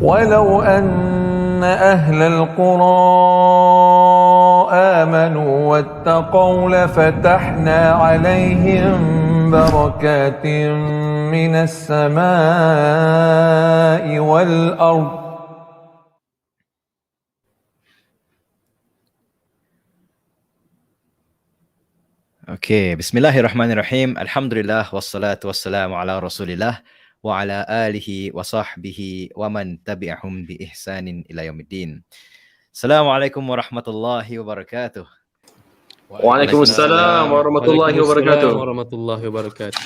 ولو أن أهل القرى آمنوا واتقوا لفتحنا عليهم بركات من السماء والأرض Okay, Bismillahirrahmanirrahim. Alhamdulillah wassalatu wassalamu ala Rasulillah wa ala alihi wa sahbihi wa man tabi'ahum bi ihsanin ila yaumiddin. Assalamualaikum warahmatullahi wabarakatuh. Waalaikumsalam warahmatullahi wabarakatuh. Warahmatullahi wabarakatuh.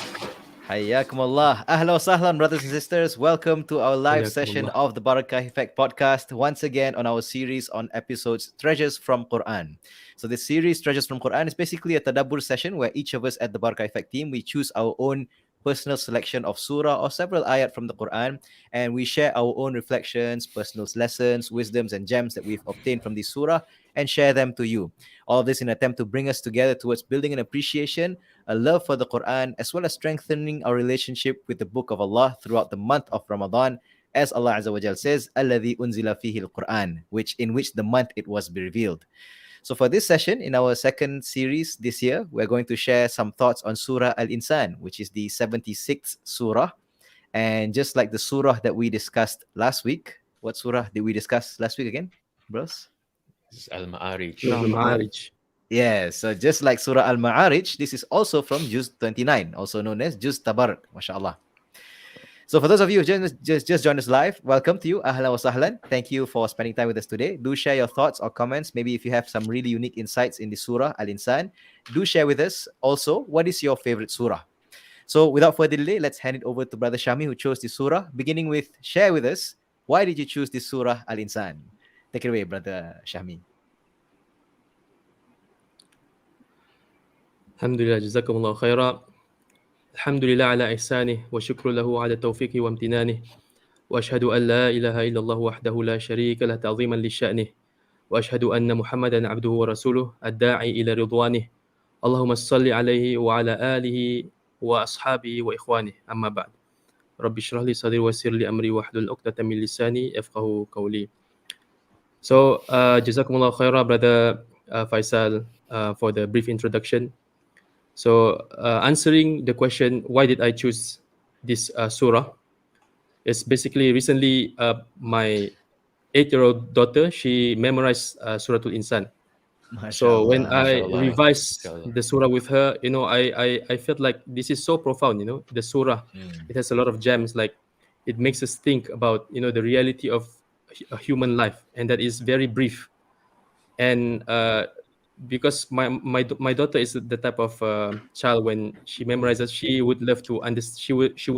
Hayyakumullah. Ahlan wa sahlan, brothers and sisters. Welcome to our live session of the Barakah Effect podcast, once again on our series on episodes Treasures from Qur'an. So this series, Treasures from Qur'an, is basically a tadabbur session where each of us at the Barakah Effect team, we choose our own personal selection of surah or several ayat from the Qur'an, and we share our own reflections, personal lessons, wisdoms, and gems that we've obtained from this surah and share them to you. All of this in an attempt to bring us together towards building an appreciation, a love for the Qur'an, as well as strengthening our relationship with the Book of Allah throughout the month of Ramadan, as Allah Azza wa Jal says, "Alladhi unzila fihi al-Qur'an," in which the month it was revealed. So for this session, in our second series this year, we're going to share some thoughts on Surah Al-Insan, which is the 76th surah. And just like the surah that we discussed last week, what surah did we discuss last week again, bros? This is Al-Ma'arij. Yeah, so just like Surah Al-Ma'arij, this is also from Juz 29, also known as Juz Tabarak, mashallah. So for those of you who just joined us live, welcome to you. Ahlan wa sahlan. Thank you for spending time with us today. Do share your thoughts or comments. Maybe if you have some really unique insights in the Surah Al-Insan, do share with us. Also, what is your favorite surah? So without further delay, let's hand it over to Brother Syahmi, who chose this surah, beginning with share with us, why did you choose this Surah Al-Insan? Take it away, Brother Syahmi. Alhamdulillah, jazakumullah khaira. Alhamdulillah ala ihsanih wa shukru lahu ala tawfiqi wa amtinanih. Wa ashhadu an la ilaha illallah wahdahu la sharika lah ta'ziman li sya'nih. Wa ashhadu anna Muhammadan abduhu wa rasuluh ad-da'i ila ridwanih. Allahumma salli alaihi wa ala alihi wa ashabihi wa ikhwanih. Amma ba'd. Rabbi shrah li sadri wa yassir li amri wa hlul 'uqdatam min lisani yafqahu qawli. So, jazakumullah khaira, Brother Faisal, for the brief introduction. So, answering the question, why did I choose this surah? It's basically recently my 8-year-old daughter, she memorized Surah Al-Insan. So when I revised the surah with her, I felt like this is so profound, the surah. It has a lot of gems, like it makes us think about, the reality of a human life, and that is very brief. And because my daughter is the type of child, when she memorizes, she would love to understand. She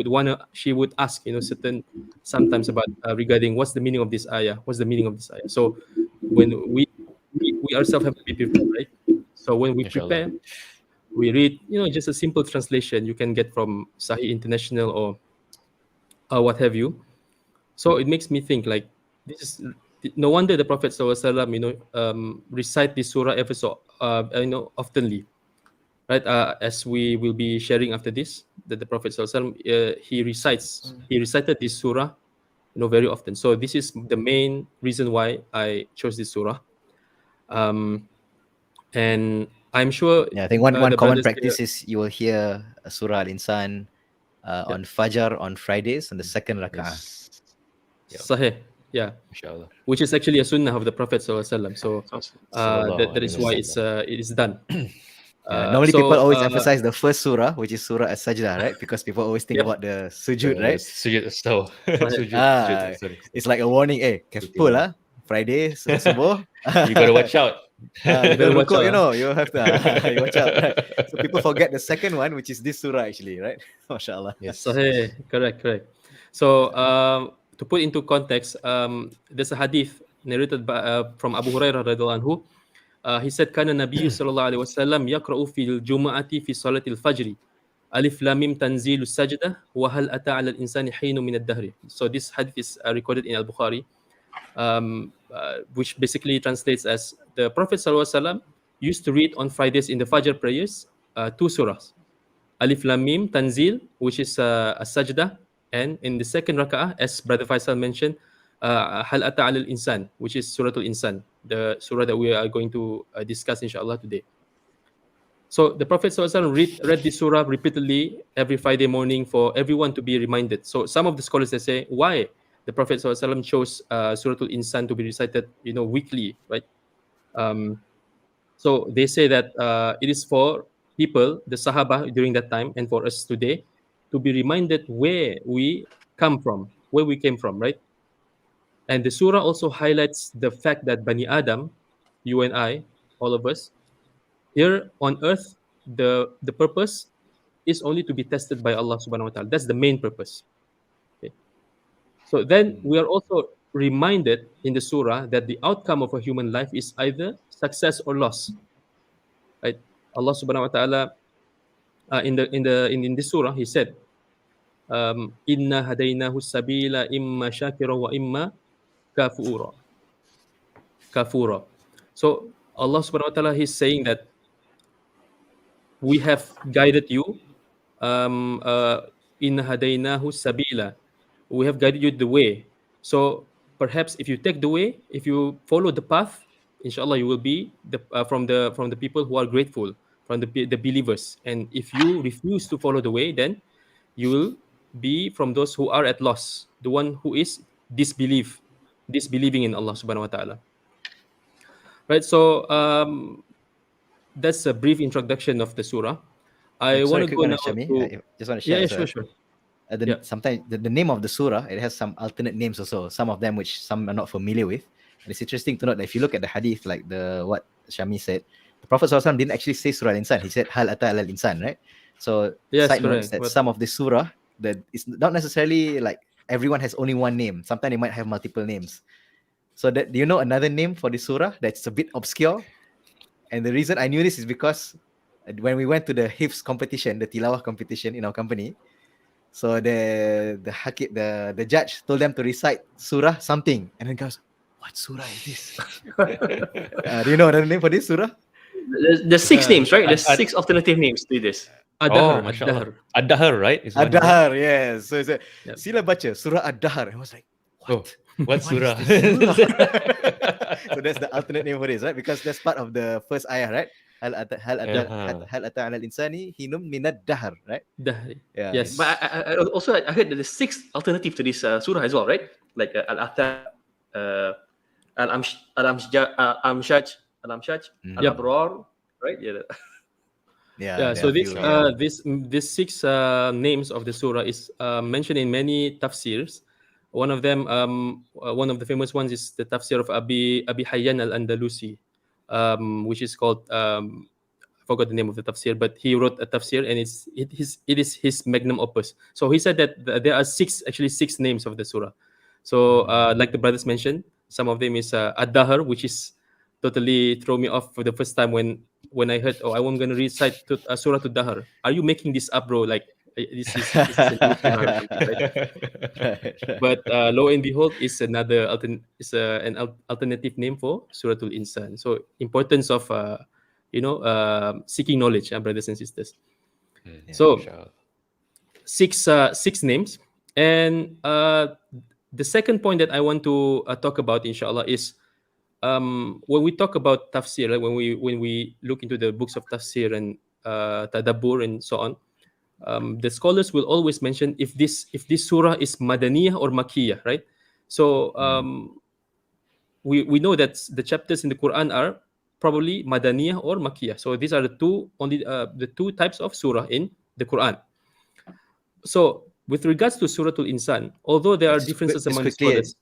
would ask, certain sometimes about regarding what's the meaning of this ayah, So when we ourselves have to be prepared, right? So when we prepare, we read, just a simple translation you can get from Sahih International or what have you. So it makes me think, like, this is no wonder the Prophet ﷺ, recite this surah ever so oftenly, right? As we will be sharing after this, that the Prophet ﷺ, he recited this surah, very often. So this is the main reason why I chose this surah. And I'm sure. Yeah, I think one common practice is you will hear Surah Al-Insan on Fajr on Fridays and the second rak'ah. Sahih. Yeah, inshallah. Which is actually a sunnah of the Prophet ﷺ. So that is why it is done. Normally people always emphasize the first surah, which is Surah As-Sajdah, right? Because people always think about the sujud, right? Sujud, it's like a warning, careful, Friday, subuh. You gotta watch out. You better watch out. You have to you watch out, right? So people forget the second one, which is this surah actually, right? MashaAllah. Yes. Sahih. Correct. So to put into context, there's a hadith narrated from Abu Hurairah radhiyallahu anhu. He said, "Kana Nabi sallallahu alaihi wasallam yaqra'u fil jumu'ati fi salatil fajr. Alif lam mim tanzilu sajdah wa hal ata 'ala al-insani hinun min ad-dahr." So this hadith is recorded in Al-Bukhari, which basically translates as the Prophet sallallahu alaihi wasallam used to read on Fridays in the Fajr prayers 2 surahs. Alif lam mim tanzil, which is a sajdah. And in the second raka'ah, as Brother Faisal mentioned, Hal Ata Al Insan, which is Surah Al-Insan, the surah that we are going to discuss inshallah today. So the Prophet ﷺ read this surah repeatedly every Friday morning for everyone to be reminded. So some of the scholars they say why the Prophet ﷺ chose Surah Al-Insan to be recited, weekly, right? So they say that it is for people, the Sahaba during that time, and for us today, to be reminded where we where we came from, right? And the surah also highlights the fact that Bani Adam, you and I, all of us, here on earth, the purpose is only to be tested by Allah subhanahu wa ta'ala. That's the main purpose. Okay. So then we are also reminded in the surah that the outcome of a human life is either success or loss. Right? Allah subhanahu wa ta'ala in this surah, he said, Inna hadaynahu sabila imma shakira wa imma kafura. Kafura. So Allah subhanahu wa ta'ala, he's saying that we have guided you, inna hadaynahu sabila. We have guided you the way. So perhaps if you take the way, if you follow the path, inshallah you will be from the people who are grateful, from the believers. And if you refuse to follow the way, then you will be from those who are at loss, the one who is disbelieving in Allah subhanahu wa ta'ala. Right, so that's a brief introduction of the surah. I want to go now Syahmi. to... I just want to share. Sure. Sometimes the name of the surah, it has some alternate names also. Some of them which some are not familiar with. And it's interesting to note that if you look at the hadith, like what Syahmi said, the Prophet ﷺ didn't actually say Surah Al-Insan. He said Hal Ata Al-Insan, right? So Yes, side notes correct. that some of the surah, that it's not necessarily like everyone has only one name. Sometimes they might have multiple names. So do you know another name for the surah that's a bit obscure? And the reason I knew this is because when we went to the Hifz competition, the Tilawah competition in our company, so the judge told them to recite surah something, and then goes, "What surah is this?" Do you know another name for this surah? There's six names, right? There's six alternative names to this. Oh, mashallah. Ad-Dahr, right? Is one, right? Ad-Dahr, yes. So it's a sila baca surah Ad-Dahr. I was like, what? What surah? So that's the alternate name for this, right? Because that's part of the first ayah, right? Hal ata ala al-insani hinum minad dahr, right? Dahr. Yeah. Yes. But I also heard that there's six alternative to this surah as well, right? Like Al-Athar, Al-Amshaj, Al-Abrar, right? Yeah. So this six names of the surah is mentioned in many tafsirs. One of them, one of the famous ones is the tafsir of Abi Hayyan al-Andalusi, which is called, I forgot the name of the tafsir, but he wrote a tafsir, and it is his magnum opus. So he said that there are six names of the surah. So like the brothers mentioned, some of them is Ad-Dahr, which is totally throw me off for the first time when I heard, I'm going to recite Surah Ad-Dahr. Are you making this up, bro? Like, this is an issue or something, right? But lo and behold, it's an alternative name for Surah Al-Insan. So importance of seeking knowledge, brothers and sisters. So six names, and the second point that I want to talk about, inshallah, is when we talk about tafsir, when we look into the books of tafsir and tadabbur and so on. The scholars will always mention if this surah is Madaniyah or Makkiyah, right? So we know that the chapters in the Quran are probably Madaniyah or Makkiyah. So these are the two types of surah in the Quran. So with regards to Surah Al-Insan, although there are differences among the scholars,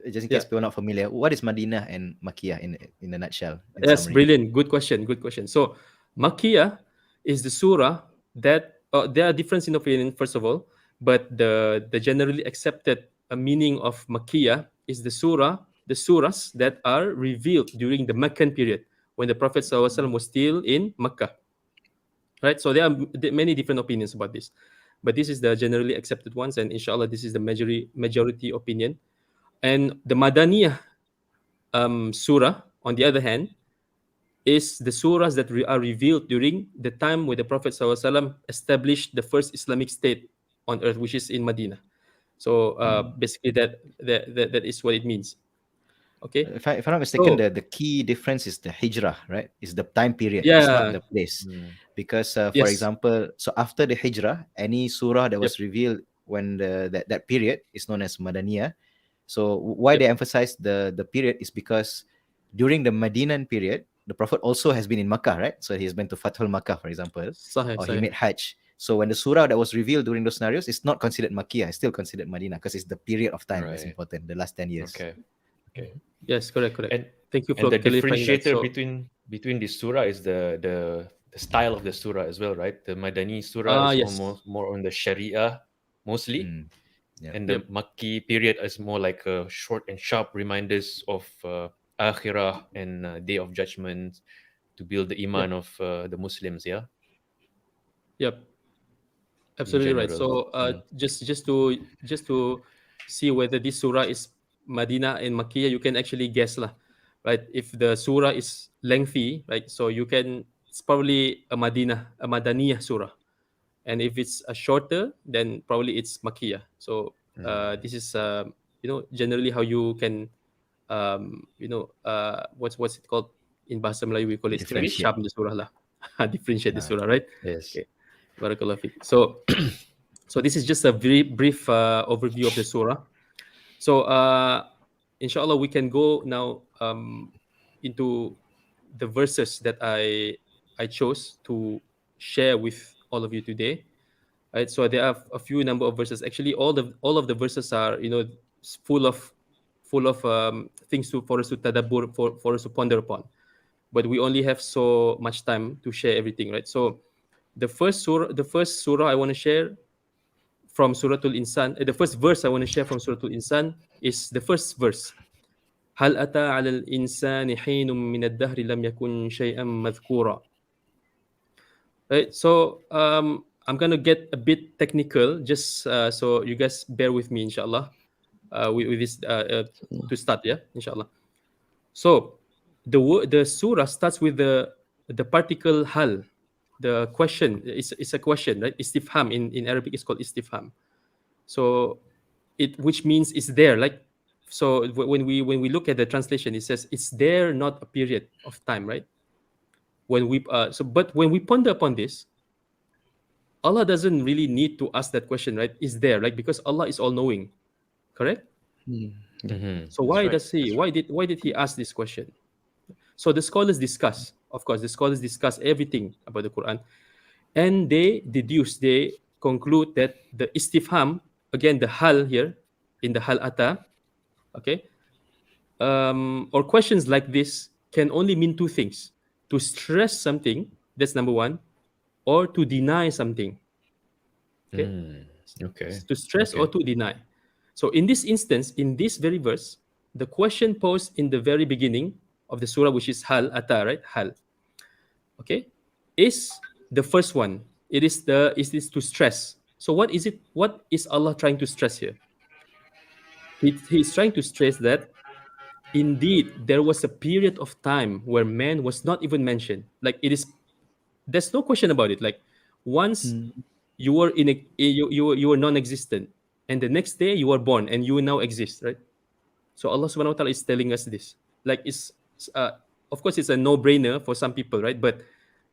just in case people are not familiar, what is Madinah and Makkiyah in a nutshell? Yes, brilliant, good question. So Makkiyah is the surah that there are differences in opinion, first of all, but the generally accepted meaning of Makkiyah is the surahs that are revealed during the Meccan period when the Prophet ﷺ was still in Mecca. Right? So there are many different opinions about this, but this is the generally accepted ones, and inshallah this is the majority opinion. And the Madaniyah surah, on the other hand, is the surahs that are revealed during the time where the Prophet ﷺ established the first Islamic state on earth, which is in Medina. So basically that is what it means. Okay. If I'm not mistaken, So the key difference is the hijrah, right? Is the time period. It's not yeah, the place. Because, for yes, example, so after the hijrah, any surah that yep, was revealed when that period is known as Madaniyah. So why yep, they emphasize the period is because during the Madinan period, the Prophet also has been in Makkah, right? So he's been to Fathul Makkah, for example, sahih, or he sahih. made Hajj. So when the surah that was revealed during those scenarios, it's not considered Makkiyah, it's still considered Madinah because it's the period of time that's Right. important, the last 10 years. Okay. Okay. Yes, correct. And Thank you and for the clarifying that. differentiator So between the surah is the style of the surah as well, right? The Madani surah is yes, almost more on the Sharia mostly, Mm. Yeah. and yep, the Makki period is more like short and sharp reminders of Akhirah and Day of Judgment to build the yep, iman of the Muslims. Yeah, yep. in Absolutely right. general. So just to see whether this surah is Madinah and Makkiyah, you can actually guess lah, right? If the surah is lengthy, right? So it's probably a Madaniyah surah, and if it's a shorter, then probably it's Makkiyah. So this is generally how you can what's it called in Bahasa Melayu, we call it Distinguish. Differentiate. syam the surah lah, differentiate the surah, right? Yes. Okay, Barakallah fiqh. So this is just a very brief overview of the surah. So inshallah we can go now into the verses that I chose to share with all of you today. Right, so there are a few number of verses. Actually, all of the verses are full of things for us to tadabbur, for us to ponder upon. But we only have so much time to share everything, right? So the first surah I want to share from Surah Al-Insan, the first verse I want to share from Surah Al-Insan is the first verse. هل أتى على الإنسان حين من الدهر لم يكن شيئا مذكورا. Right, so I'm gonna get a bit technical, just so you guys bear with me, inshallah, with this to start, yeah, inshallah. So the surah starts with the particle hal, the question. It's a question, right? Istifham in Arabic is called istifham. So which means it's there, like, so when we look at the translation, it says it's there, not a period of time, right? But when we ponder upon this, Allah doesn't really need to ask that question, right? Is there, like, because Allah is all knowing, correct? So That's right. why did he ask this question? So the scholars discuss, of course, everything about the Quran, and they conclude that the istifham, again, the hal here, in the hal ata, okay, or questions like this can only mean two things: to stress something, that's number one, or to deny something. Okay, Okay. to stress or to deny. So in this instance, in this very verse, the question posed in the very beginning of the surah, which is hal ata, right? Hal. Okay, is the first one. Is this to stress? So what is it? What is Allah trying to stress here? He's trying to stress that indeed there was a period of time where man was not even mentioned. Like, there's no question about it. Like, once you were you were non-existent, and the next day you were born and you now exist, right? So Allah subhanahu wa ta'ala is telling us this. Like, it's of course it's a no-brainer for some people, right? But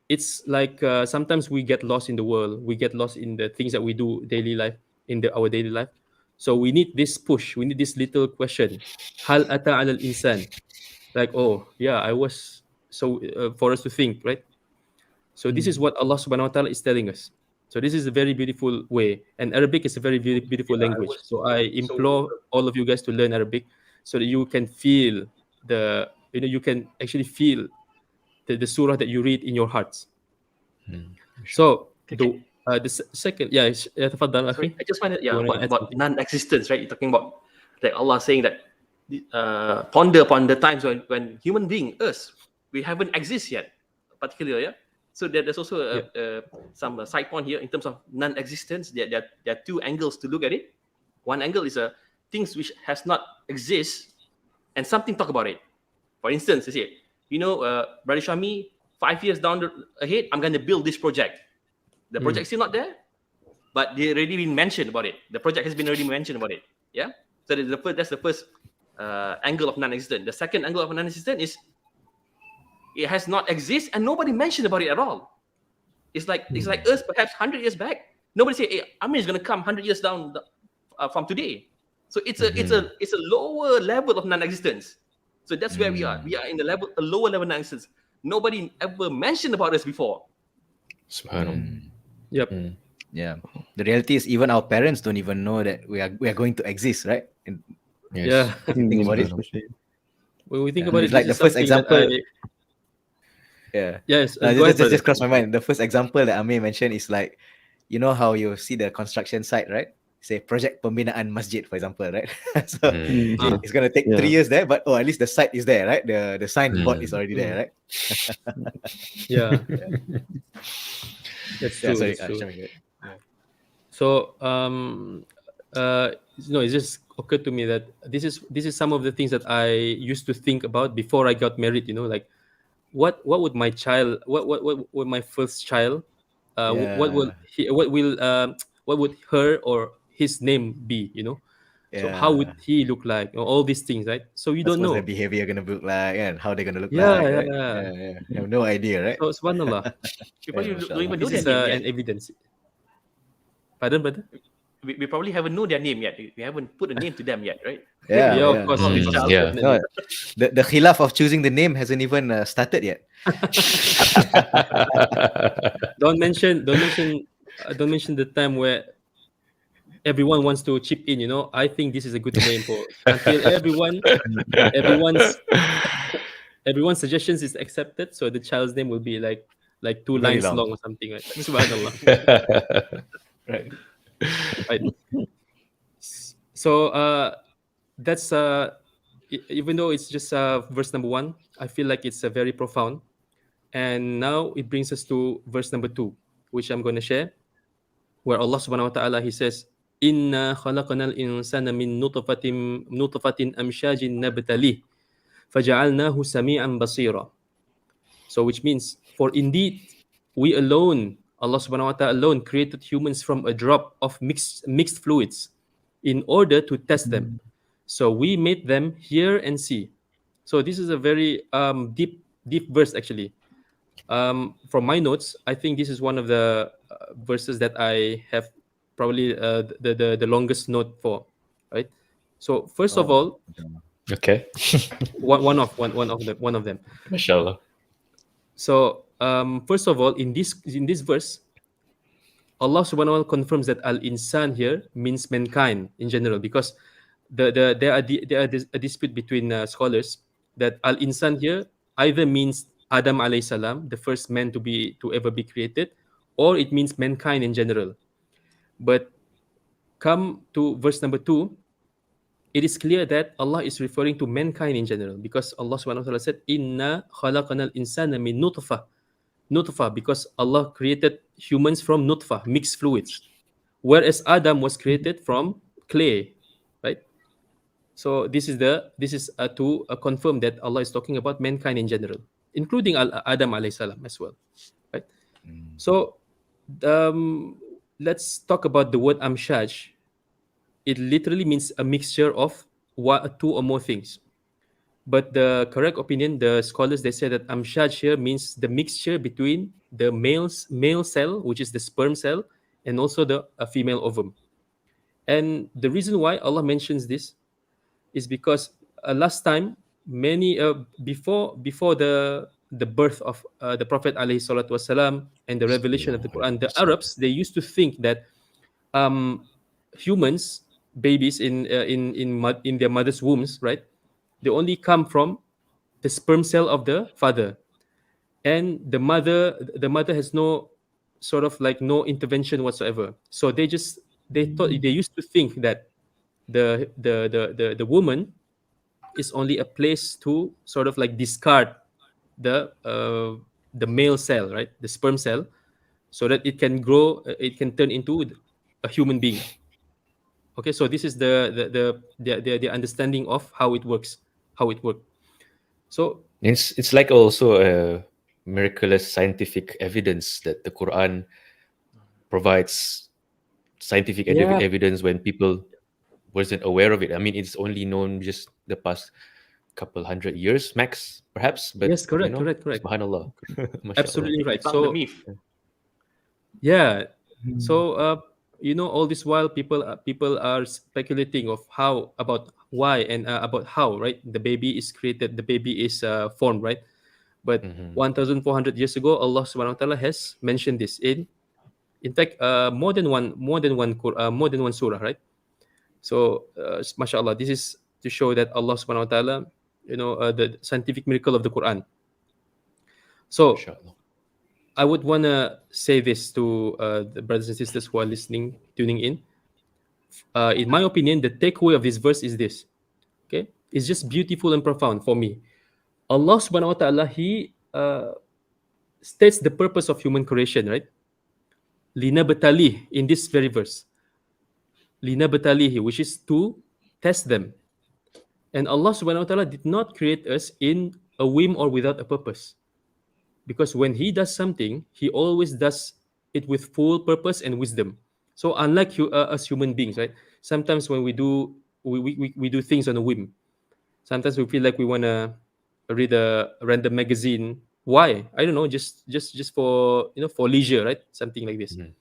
it's like sometimes we get lost in the world, we get lost in the things that we do our daily life. So we need this push, we need this little question: hal ata al insan. Like, oh yeah, I was, so for us to think, right? So this is what Allah subhanahu wa ta'ala is telling us. So this is a very beautiful way, and Arabic is a very beautiful language. So I implore all of you guys to learn Arabic, so that you can feel you can actually feel the surah that you read in your hearts. So second, تفضل Sorry, أخي. I just find it, You wanna add about something? non-existence, right? You're talking about, like, Allah saying that ponder upon the times when human being, us, we haven't exist yet, particularly, yeah. So there's also some side point here in terms of non-existence. There are two angles to look at it. One angle is things which has not exist, and something talk about it. For instance, you see, Brother Syahmi, 5 years down ahead, I'm going to build this project. The project's still not there, but they already been mentioned about it. The project has been already mentioned about it. Yeah. So that's the first angle of non-existent. The second angle of non-existent is it has not exist and nobody mentioned about it at all. It's like us perhaps 100 years back. Nobody say, "Hey, Amir is gonna come 100 years down from today." So it's a lower level of non-existence. So that's where we are. We are in a lower level of non-existence. Nobody ever mentioned about us before. Subhanallah. Yep. Yeah. The reality is even our parents don't even know that we are going to exist, right? And Yes. Yeah. if you think about it. When we think Yeah. about It's it, like this the is first something that example. Yeah. Yes, No, go ahead, just brother. crossed my mind. The first example that Amir mentioned is like, you know how you see the construction site, right? Say project pembinaan masjid, for example, right? So it's gonna take 3 years there, but at least the site is there, right? The signboard is already there, right? Yeah, that's Yeah, true. sorry, That's true. Syahmi, go ahead. So, it just occurred to me that this is some of the things that I used to think about before I got married. Like what would my child, what would my first child, what will he, what would her or his name be? So how would Yeah. he look like? All these things, right? So you That's don't what their know. behavior gonna look like and how they're gonna look Yeah, like, yeah, right? yeah. Yeah. You have no idea, right? So subhanallah, We probably Yeah, don't even know this their is name yet. an evidence. Pardon, brother? We probably haven't know their name yet. We haven't put a name to them yet, right? Yeah, Yeah, of course, Of of this course, child. Yeah. definitely. No, the khilaf of choosing the name hasn't even started yet. Don't mention the time where everyone wants to chip in. I think this is a good name for until everyone's everyone's suggestions is accepted. So the child's name will be like two Very lines long. long or something like that. Subhanallah. Right. Right. So that's even though it's just verse number 1, I feel like it's very profound. And now it brings us to verse number 2, which I'm going to share, where Allah subhanahu wa ta'ala, he says, Inna khalaqanal insana min nutfatin amshajin nabtalih faja'alnahu sami'an basira. So which means, for indeed we alone, Allah subhanahu wa ta'ala alone, created humans from a drop of mixed fluids in order to test them. So we made them hear and see. So this is a very deep verse actually. From my notes, I think this is one of the verses that I have probably the longest note for, right? So first of all, Okay. one of them. Mashallah. So first of all, in this verse, Allah subhanahu wa ta'ala confirms that al-insan here means mankind in general, because there are a dispute between scholars that al-insan here either means Adam alayhi salam, the first man to ever be created, or it means mankind in general. But come to verse number 2, it is clear that Allah is referring to mankind in general, because Allah subhanahu wa ta'ala said, Inna khalaqanal insana min nutfah, because Allah created humans from nutfah, mixed fluids, whereas Adam was created from clay, right? So this is to confirm that Allah is talking about mankind in general, including Adam alayhi salam as well, right? So let's talk about the word amshaj. It literally means a mixture of two or more things. But the correct opinion, the scholars, they say that amshaj here means the mixture between the male cell, which is the sperm cell, and also the female ovum. And the reason why Allah mentions this is because last time, many before the birth of the Prophet alayhi salatu wasalam and the revelation of the Quran, the Arabs, they used to think that humans, babies in their mother's wombs, right? They only come from the sperm cell of the father, and the mother has no sort of like no intervention whatsoever. So they used to think that the woman is only a place to sort of like discard the male cell, right, the sperm cell, so that it can grow, it can turn into a human being. Okay, so this is the understanding of how it works, how it worked. So It's like also a miraculous scientific evidence that the Quran provides scientific Yeah. evidence when people wasn't aware of it. I mean, it's only known just the past couple hundred years max, perhaps. But Yes, correct. subhanallah, mashallah. Absolutely right. Debunk the So myth. yeah, so all this while people are speculating of how about why and about how, right, the baby is created, the baby is formed, right? But Mhm. 1400 years ago, Allah subhanahu wa ta'ala has mentioned this in fact more than one surah, right? So mashallah, this is to show that Allah subhanahu wa ta'ala, the scientific miracle of the Quran. So Mashallah. I would want to say this to the brothers and sisters who are listening, tuning in. In my opinion, the takeaway of this verse is this. Okay, it's just beautiful and profound for me. Allah Subhanahu wa Taala, He states the purpose of human creation, right? Lina betali in this very verse. Lina betalihi, which is to test them. And Allah Subhanahu wa Taala did not create us in a whim or without a purpose. Because when he does something, he always does it with full purpose and wisdom. So unlike us human beings, right? Sometimes when we do things on a whim. Sometimes we feel like we want to read a random magazine. Why? I don't know. Just for for leisure, right? Something like this. Mhm.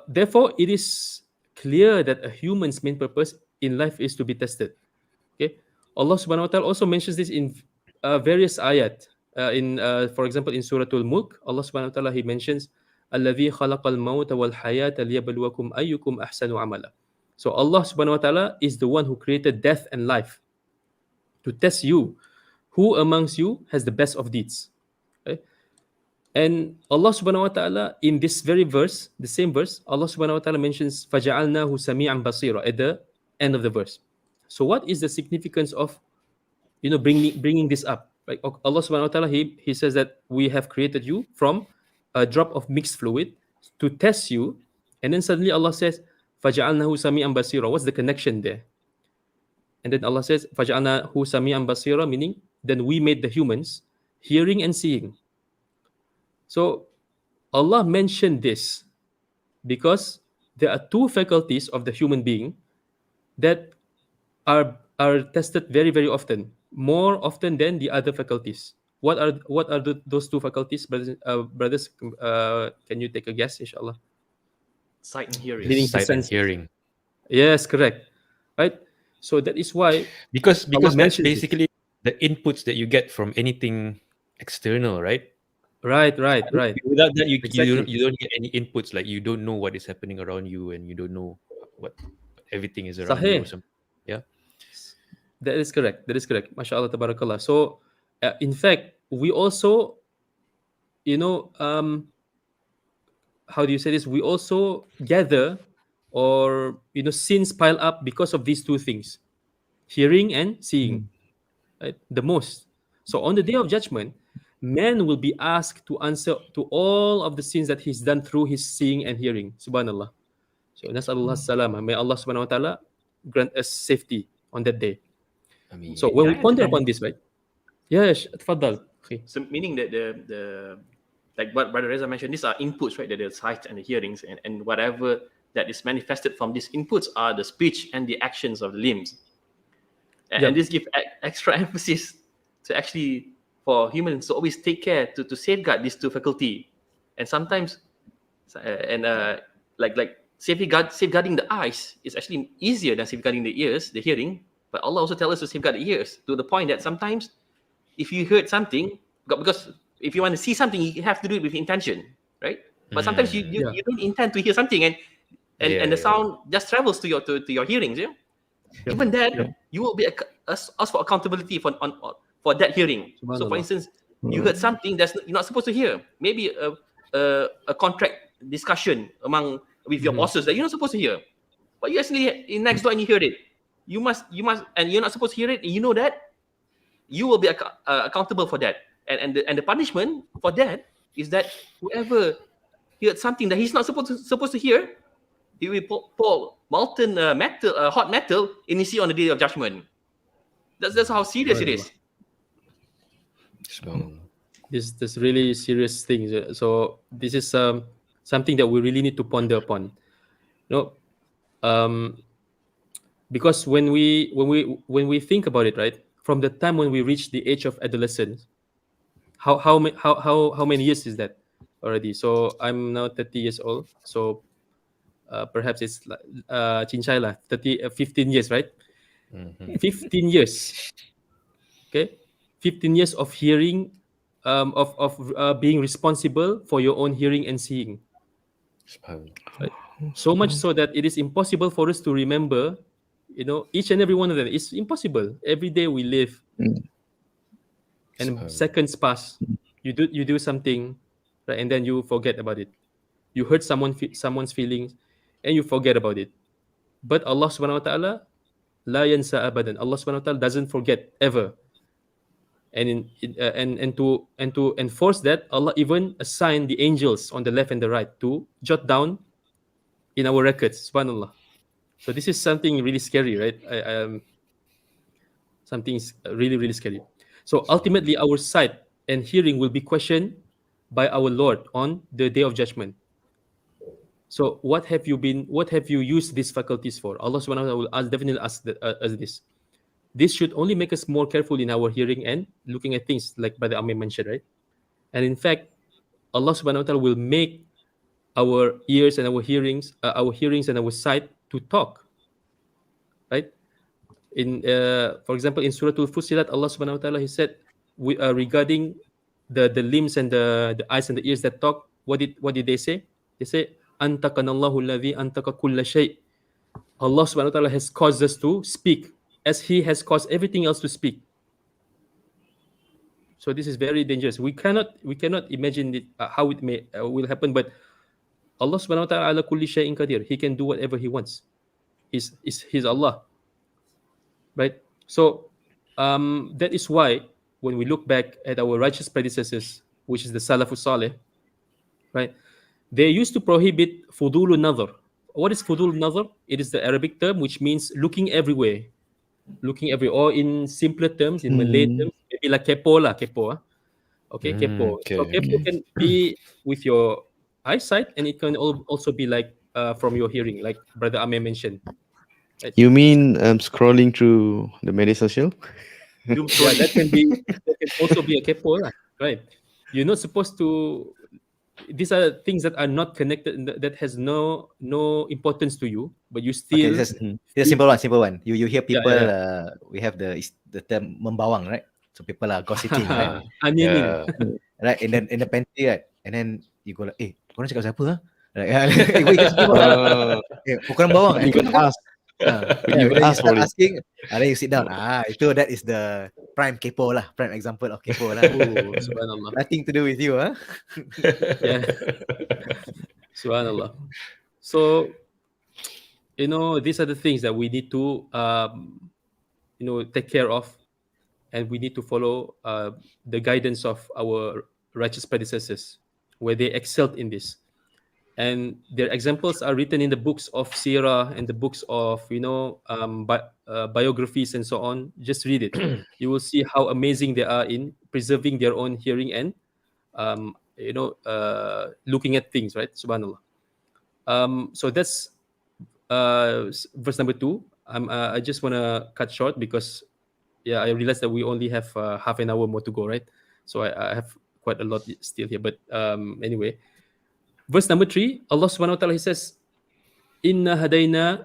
Therefore, it is clear that a human's main purpose in life is to be tested. Okay, Allah Subhanahu wa Taala also mentions this in various ayat. For example, in Surah Al-Mulk, Allah Subhanahu wa Taala He mentions, "Alladhi khalaqal mauta wal hayata liyabluwakum ayyukum ahsanu amala." So Allah Subhanahu wa Taala is the one who created death and life to test you, who amongst you has the best of deeds. Okay? And Allah Subhanahu wa Taala in this very verse, the same verse, Allah Subhanahu wa Taala mentions "Faja'alnahu sami'an basira" at the end of the verse. So what is the significance of bringing this up? Like Allah Subhanahu wa Taala, He says that we have created you from a drop of mixed fluid to test you, and then suddenly Allah says "Faja'alnahu sami'an basira." What's the connection there? And then Allah says "Faja'alnahu sami'an basira," meaning then we made the humans hearing and seeing. So Allah mentioned this because there are two faculties of the human being that are tested very very often, more often than the other faculties. What are those two faculties, brothers? Can you take a guess, inshallah? Sight and hearing. Meaning the Sight and senses. hearing. Yes, correct. Right. So that is why Because Allah that's mentions this. basically the inputs that you get from anything external, right? Right. Without that, Exactly. you don't get any inputs. Like you don't know what is happening around you, and you don't know what everything is around you or Sahih. something. Yeah. That is correct. That is correct. MashaAllah, tabarakallah. So, in fact, we also, you know, how do you say this? We also gather, or sins pile up because of these two things: hearing and seeing. Right? The most. So on the day of judgment, man will be asked to answer to all of the sins that he's done through his seeing and hearing. Subhanallah. So nasallallahu salama. May Allah subhanahu wa ta'ala grant us safety on that day. I mean, So when we Yeah, ponder upon this, right? Yes, tafadhal. Okay. So meaning that the like what Brother Reza mentioned, these are inputs, right? That the sight and the hearings and whatever that is manifested from these inputs are the speech and the actions of the limbs. And Yep. this gives extra emphasis to actually for humans to always take care to safeguard these two faculty. And sometimes like safeguarding the eyes is actually easier than safeguarding the ears, the hearing. But Allah also tells us to safeguard the ears to the point that sometimes if you heard something, because if you want to see something, you have to do it with intention, right? But sometimes Yeah. you don't intend to hear something, and Yeah, the yeah. sound just travels to your hearings. Yeah? Yep. Even then, Yep. you will be asked for accountability for that hearing. So, for Subhanallah. instance, you heard something you're not supposed to hear. Maybe a contract discussion with your bosses that you're not supposed to hear, but you actually in next door and you heard it. You must, and you're not supposed to hear it. And you know that you will be accountable for that. And the punishment for that is that whoever heard something that he's not supposed to hear, he will pour molten hot metal in his sea on the day of judgment. That's how serious it is. Subhanallah. This really serious things. So this is something that we really need to ponder upon. Um, because when we think about it, right, from the time when we reach the age of adolescence, how many years is that already? So I'm now 30 years old. So perhaps it's Chinchay lah, 15 years, right? 15 years. Okay, 15 years of hearing, of being responsible for your own hearing and seeing. Right? So much so that it is impossible for us to remember, each and every one of them. It's impossible. Every day we live, and seconds pass. You do something, right, and then you forget about it. You hurt someone's feelings, and you forget about it. But Allah Subhanahu wa Taala, la yansa abadan. Allah Subhanahu wa Taala doesn't forget ever. And to enforce that, Allah even assigned the angels on the left and the right to jot down in our records. Subhanallah. So this is something really scary, right? Something really, really scary. So ultimately, our sight and hearing will be questioned by our Lord on the Day of Judgment. So what have you used these faculties for? Allah Subhanahu wa Taala will definitely ask us this. This should only make us more careful in our hearing and looking at things, like Brother Amir mentioned, right? And in fact, Allah Subhanahu wa Taala will make our ears and our hearings and our sight to talk, right? For example, in Surah Al-Fussilat, Allah Subhanahu wa Taala, He said, regarding the limbs and the eyes and the ears that talk, what did they say? They say, Antakanallahu alladhi antaka kulla shay. Allah Subhanahu wa Taala has caused us to speak, as He has caused everything else to speak. So this is very dangerous. We cannot imagine it, how it will happen. But Allah Subhanahu wa Taala ala kulli shay'in qadir. He can do whatever He wants. He's Allah, right? So that is why when we look back at our righteous predecessors, which is the Salafus Saleh, right? They used to prohibit fudulun nazar. What is fudulun nazar? It is the Arabic term which means looking everywhere. Or in simpler terms, in Malay terms, maybe like kepo. Okay, kepo. Okay. So kepo can be with your eyesight, and it can also be like from your hearing, like Brother Amir mentioned. Right? You mean scrolling through the media social? Yeah, that can also be a kepo, right? You're not supposed to. These are things that are not connected, that has no importance to you, but you still. Okay, this is simple one. You hear people. Yeah. We have the term membawang, right? So people are gossiping, right? Onion. Right, in the pantry, right? And then you go like, korang cakap siapa? Right? Wait, korang bawang. You can ask. You can ask for it. Asking, then you sit down. That is the prime kepo lah. Prime example of kepo lah. Oh, subhanallah. Nothing to do with you, huh? Yeah. Subhanallah. So, these are the things that we need to, take care of, and we need to follow the guidance of our righteous predecessors, where they excelled in this. And their examples are written in the books of Sirah and the books of, biographies and so on. Just read it. You will see how amazing they are in preserving their own hearing and, looking at things, right? Subhanallah. So that's verse number 2. I just want to cut short because, I realized that we only have half an hour more to go, right? So I have quite a lot still here. But anyway. Verse number 3, Allah Subhanahu wa Taala, He says, Inna hadaynahu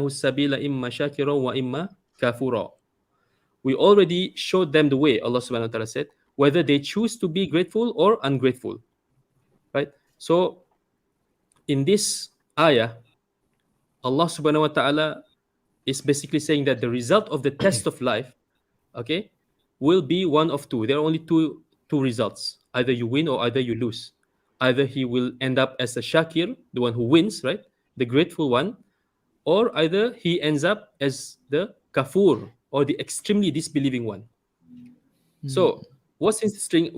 sabila imma shakira wa imma kafura. We already showed them the way, Allah Subhanahu wa Taala said, whether they choose to be grateful or ungrateful. Right? So in this ayah, Allah Subhanahu wa Taala is basically saying that the result of the test of life, okay, will be one of two. There are only two results. Either you win or either you lose. Either he will end up as a shakir, the one who wins, right? The grateful one. Or either he ends up as the kafur, or the extremely disbelieving one. So what's interesting,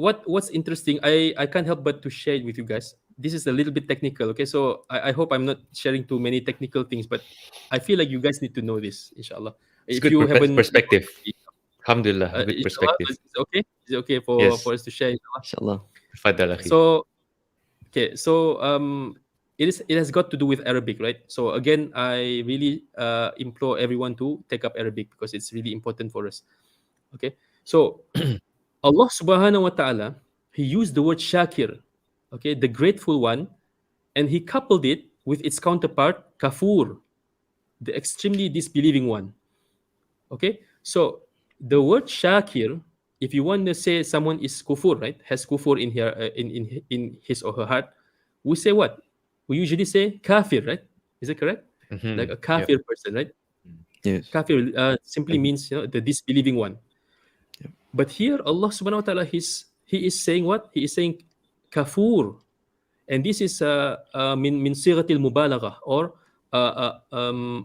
I can't help but to share it with you guys. This is a little bit technical, okay? So I hope I'm not sharing too many technical things, but I feel like you guys need to know this, inshallah. It's good perspective. Alhamdulillah, good perspective. Is it okay? Is it okay for us to share? Inshallah. Fadal, akhi. So Okay, so it has got to do with Arabic, right? So again, I really implore everyone to take up Arabic because it's really important for us. Okay, so Allah Subhanahu wa Taala, He used the word Shakir, okay, the grateful one, and He coupled it with its counterpart Kafur, the extremely disbelieving one. Okay, so the word Shakir, if you want to say someone is kufur, right, has kufur in here in his or her heart, we say what? We usually say kafir, right? Is it correct? Like a Mm-hmm. Yep. kafir person, right? Yes. Kafir simply Ag- means the disbelieving one. But here Allah Subhanahu wa Taala he is saying what? He is saying kafur, and this is min sighatil mubalagha, or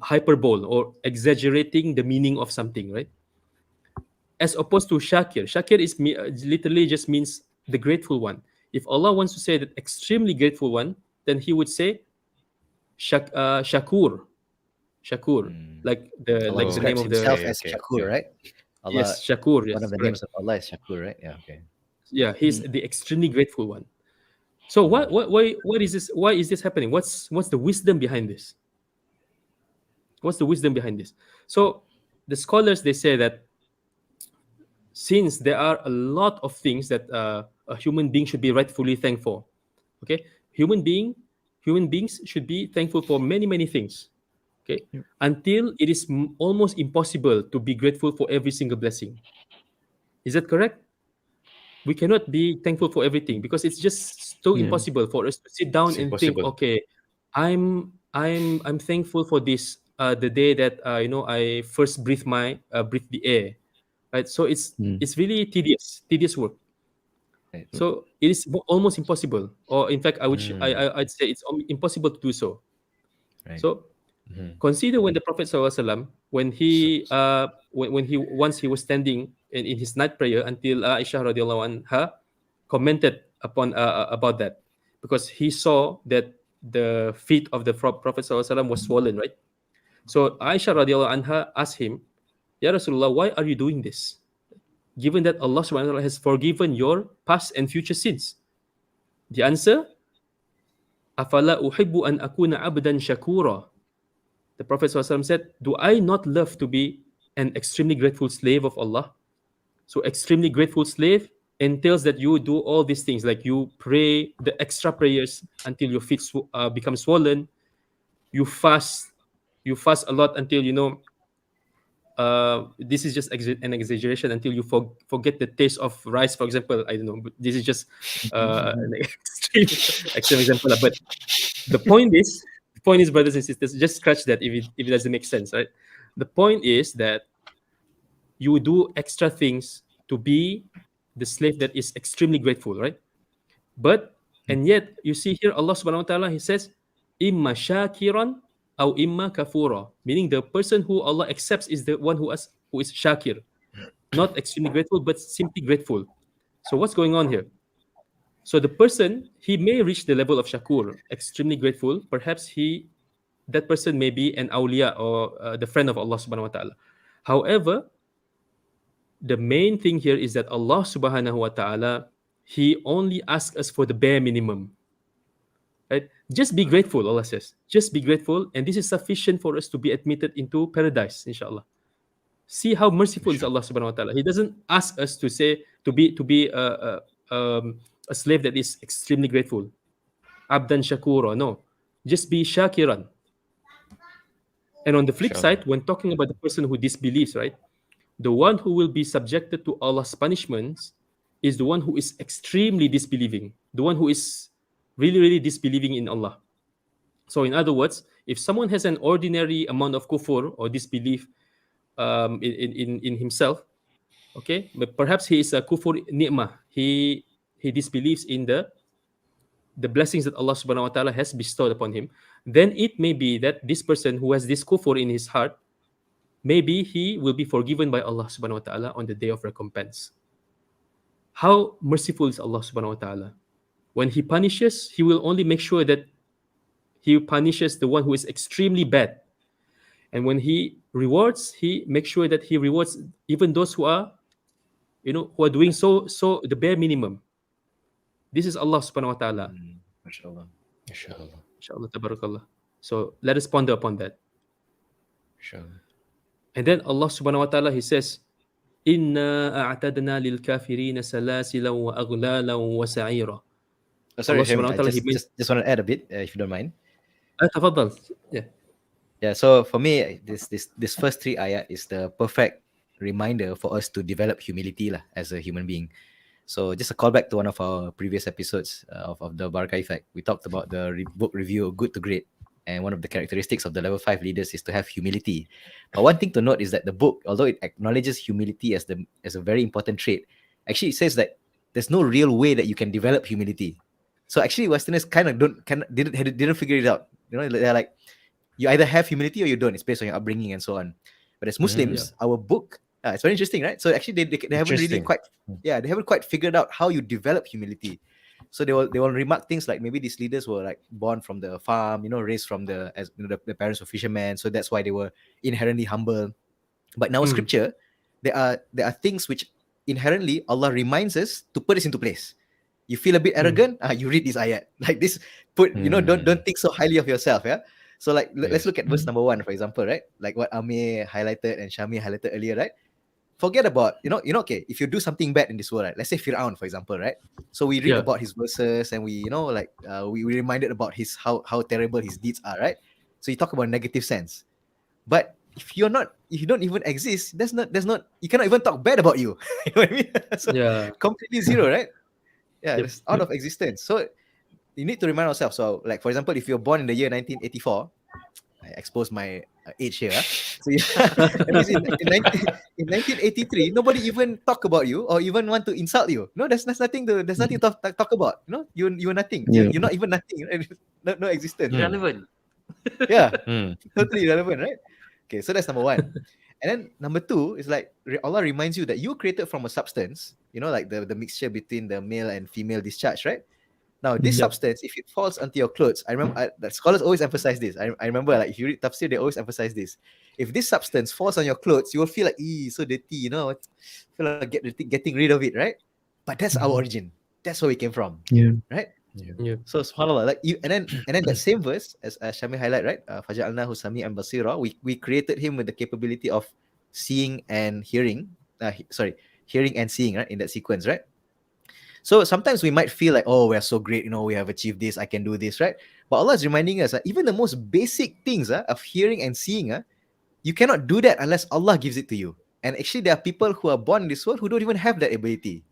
hyperbole, or exaggerating the meaning of something, right? As opposed to Shakir. Shakir is literally just means the grateful one. If Allah wants to say that extremely grateful one, then He would say Shakur, Shakur, like Allah the name describes of Himself the as Okay. Shakur, right? Allah, yes, Shakur. one Yes, of the correct. names of Allah is Shakur, right? Yeah. Okay. Yeah, He's the extremely grateful one. So what is this? Why is this happening? What's the wisdom behind this? What's the wisdom behind this? So the scholars, they say that since there are a lot of things that a human being should be rightfully thankful, okay, human beings should be thankful for many things, okay, until it is almost impossible to be grateful for every single blessing. Is that correct? We cannot be thankful for everything because it's just so Yeah. impossible for us to sit down It's and think, impossible. okay, I'm thankful for this, the day that I first breathe the air, right? So Mm. it's really tedious work. Right. So it is almost impossible, or in fact, I'd say it's impossible to do so. Right. So Mm-hmm. consider when the Prophet SAW, when he once he was standing in his night prayer until Aisha radiallahu anha commented upon about that, because he saw that the feet of the Prophet SAW was swollen, right? So Aisha radiallahu anha asked him, Ya Rasulullah, why are you doing this? Given that Allah subhanahu wa ta'ala has forgiven your past and future sins. The answer, Afala uhibbu an akuna abdan shakura. The Prophet ﷺ said, do I not love to be an extremely grateful slave of Allah? So extremely grateful slave entails that you do all these things, like you pray the extra prayers until your feet become swollen. You fast, a lot until this is just an exaggeration, until you forget the taste of rice, for example. I don't know, but this is just an extreme example. But the point is, brothers and sisters, just scratch that if it doesn't make sense, right? The point is that you do extra things to be the slave that is extremely grateful, right? But and yet you see here Allah Subhanahu wa Taala, He says, "Imma shakiran or imma kafura," meaning the person who Allah accepts is the one who is shakir, not extremely grateful, but simply grateful. So what's going on here? So the person, he may reach the level of shakur, extremely grateful. Perhaps that person may be an awliya, or the friend of Allah Subhanahu wa Taala. However, the main thing here is that Allah Subhanahu wa Taala, He only asks us for the bare minimum. Right? Just be grateful, Allah says. Just be grateful, and this is sufficient for us to be admitted into paradise, inshallah. See how merciful is Allah Subhanahu wa Taala. He doesn't ask us to say to be a slave that is extremely grateful. Abdan shakura. No. Just be shakiran. And on the flip Inshallah. side, when talking about the person who disbelieves, right? The one who will be subjected to Allah's punishments is the one who is extremely disbelieving, the one who is really disbelieving in Allah. So, in other words, if someone has an ordinary amount of kufur or disbelief in himself, okay, but perhaps he is a kufur ni'mah. He disbelieves in the blessings that Allah Subhanahu wa Taala has bestowed upon him. Then it may be that this person who has this kufur in his heart, maybe he will be forgiven by Allah Subhanahu wa Taala on the day of recompense. How merciful is Allah Subhanahu wa Taala? When He punishes, He will only make sure that He punishes the one who is extremely bad. And when He rewards, He makes sure that He rewards even those who are doing so the bare minimum. This is Allah Subhanahu wa Taala. MashaAllah. Inshallah. Inshallah, tabarakallah. So let us ponder upon that. Inshallah. And then Allah subhanahu wa ta'ala, He says, Inna a'tadna lil kafirina salasilan wa aghlalan wa sa'ira. Oh, sorry, Allah Syahmi, subhanahu wa I ta'ala, He means, just want to add a bit, if you don't mind. Tafaddal. Yeah. Yeah, so for me, this first three ayat is the perfect reminder for us to develop humility lah, as a human being. So just a callback to one of our previous episodes of the Barakah Effect. We talked about the book review, Good to Great. And one of the characteristics of the level 5 leaders is to have humility. But one thing to note is that the book, although it acknowledges humility as a very important trait, actually it says that there's no real way that you can develop humility. So actually Westerners kind of didn't figure it out. You know, they're like, you either have humility or you don't. It's based on your upbringing and so on. But as Muslims, our book, it's very interesting, right? So actually, they haven't really Interesting. they haven't quite figured out how you develop humility. So they will remark things like maybe these leaders were like born from the farm, raised from the parents were fishermen, so that's why they were inherently humble. But in our scripture, there are things which inherently Allah reminds us to put this into place. You feel a bit arrogant, you read this ayat like this. Don't think so highly of yourself, yeah. So like let's look at verse number 1, for example, right? Like what Amir highlighted and Syahmi highlighted earlier, right? Forget about, okay, if you do something bad in this world, right? Let's say Fir'aun, for example, right? So we read about his verses and we, we reminded about his how terrible his deeds are, right? So you talk about negative sense. But if you don't even exist, you cannot even talk bad about you. You know what I mean? So completely zero, right? Yeah, it's out of existence. So you need to remind ourselves. So, like, for example, if you're born in the year 1984, I expose my age here. So that means in 1983, nobody even talk about you or even want to insult you. No, there's nothing to talk about. You're nothing. Yeah. You're not even nothing. No existence. Irrelevant. Yeah, totally irrelevant, right? Okay, so that's number 1. And then number 2 is like Allah reminds you that you created from a substance, like the mixture between the male and female discharge, right? Now, this substance, if it falls onto your clothes, I remember that scholars always emphasize this. I remember, like, if you read tafsir, they always emphasize this. If this substance falls on your clothes, you will feel like, so dirty, feel like getting rid of it, right? But that's our origin. That's where we came from, right? Yeah. So subhanallah, like and then that same verse, as Syahmi highlight, right? Faja'alnahu sami'an basira. We created him with the capability of seeing and hearing. Hearing and seeing, right? In that sequence, right? So sometimes we might feel like, oh, we're so great, we have achieved this, I can do this, right? But Allah is reminding us that even the most basic things of hearing and seeing, you cannot do that unless Allah gives it to you. And actually, there are people who are born in this world who don't even have that ability.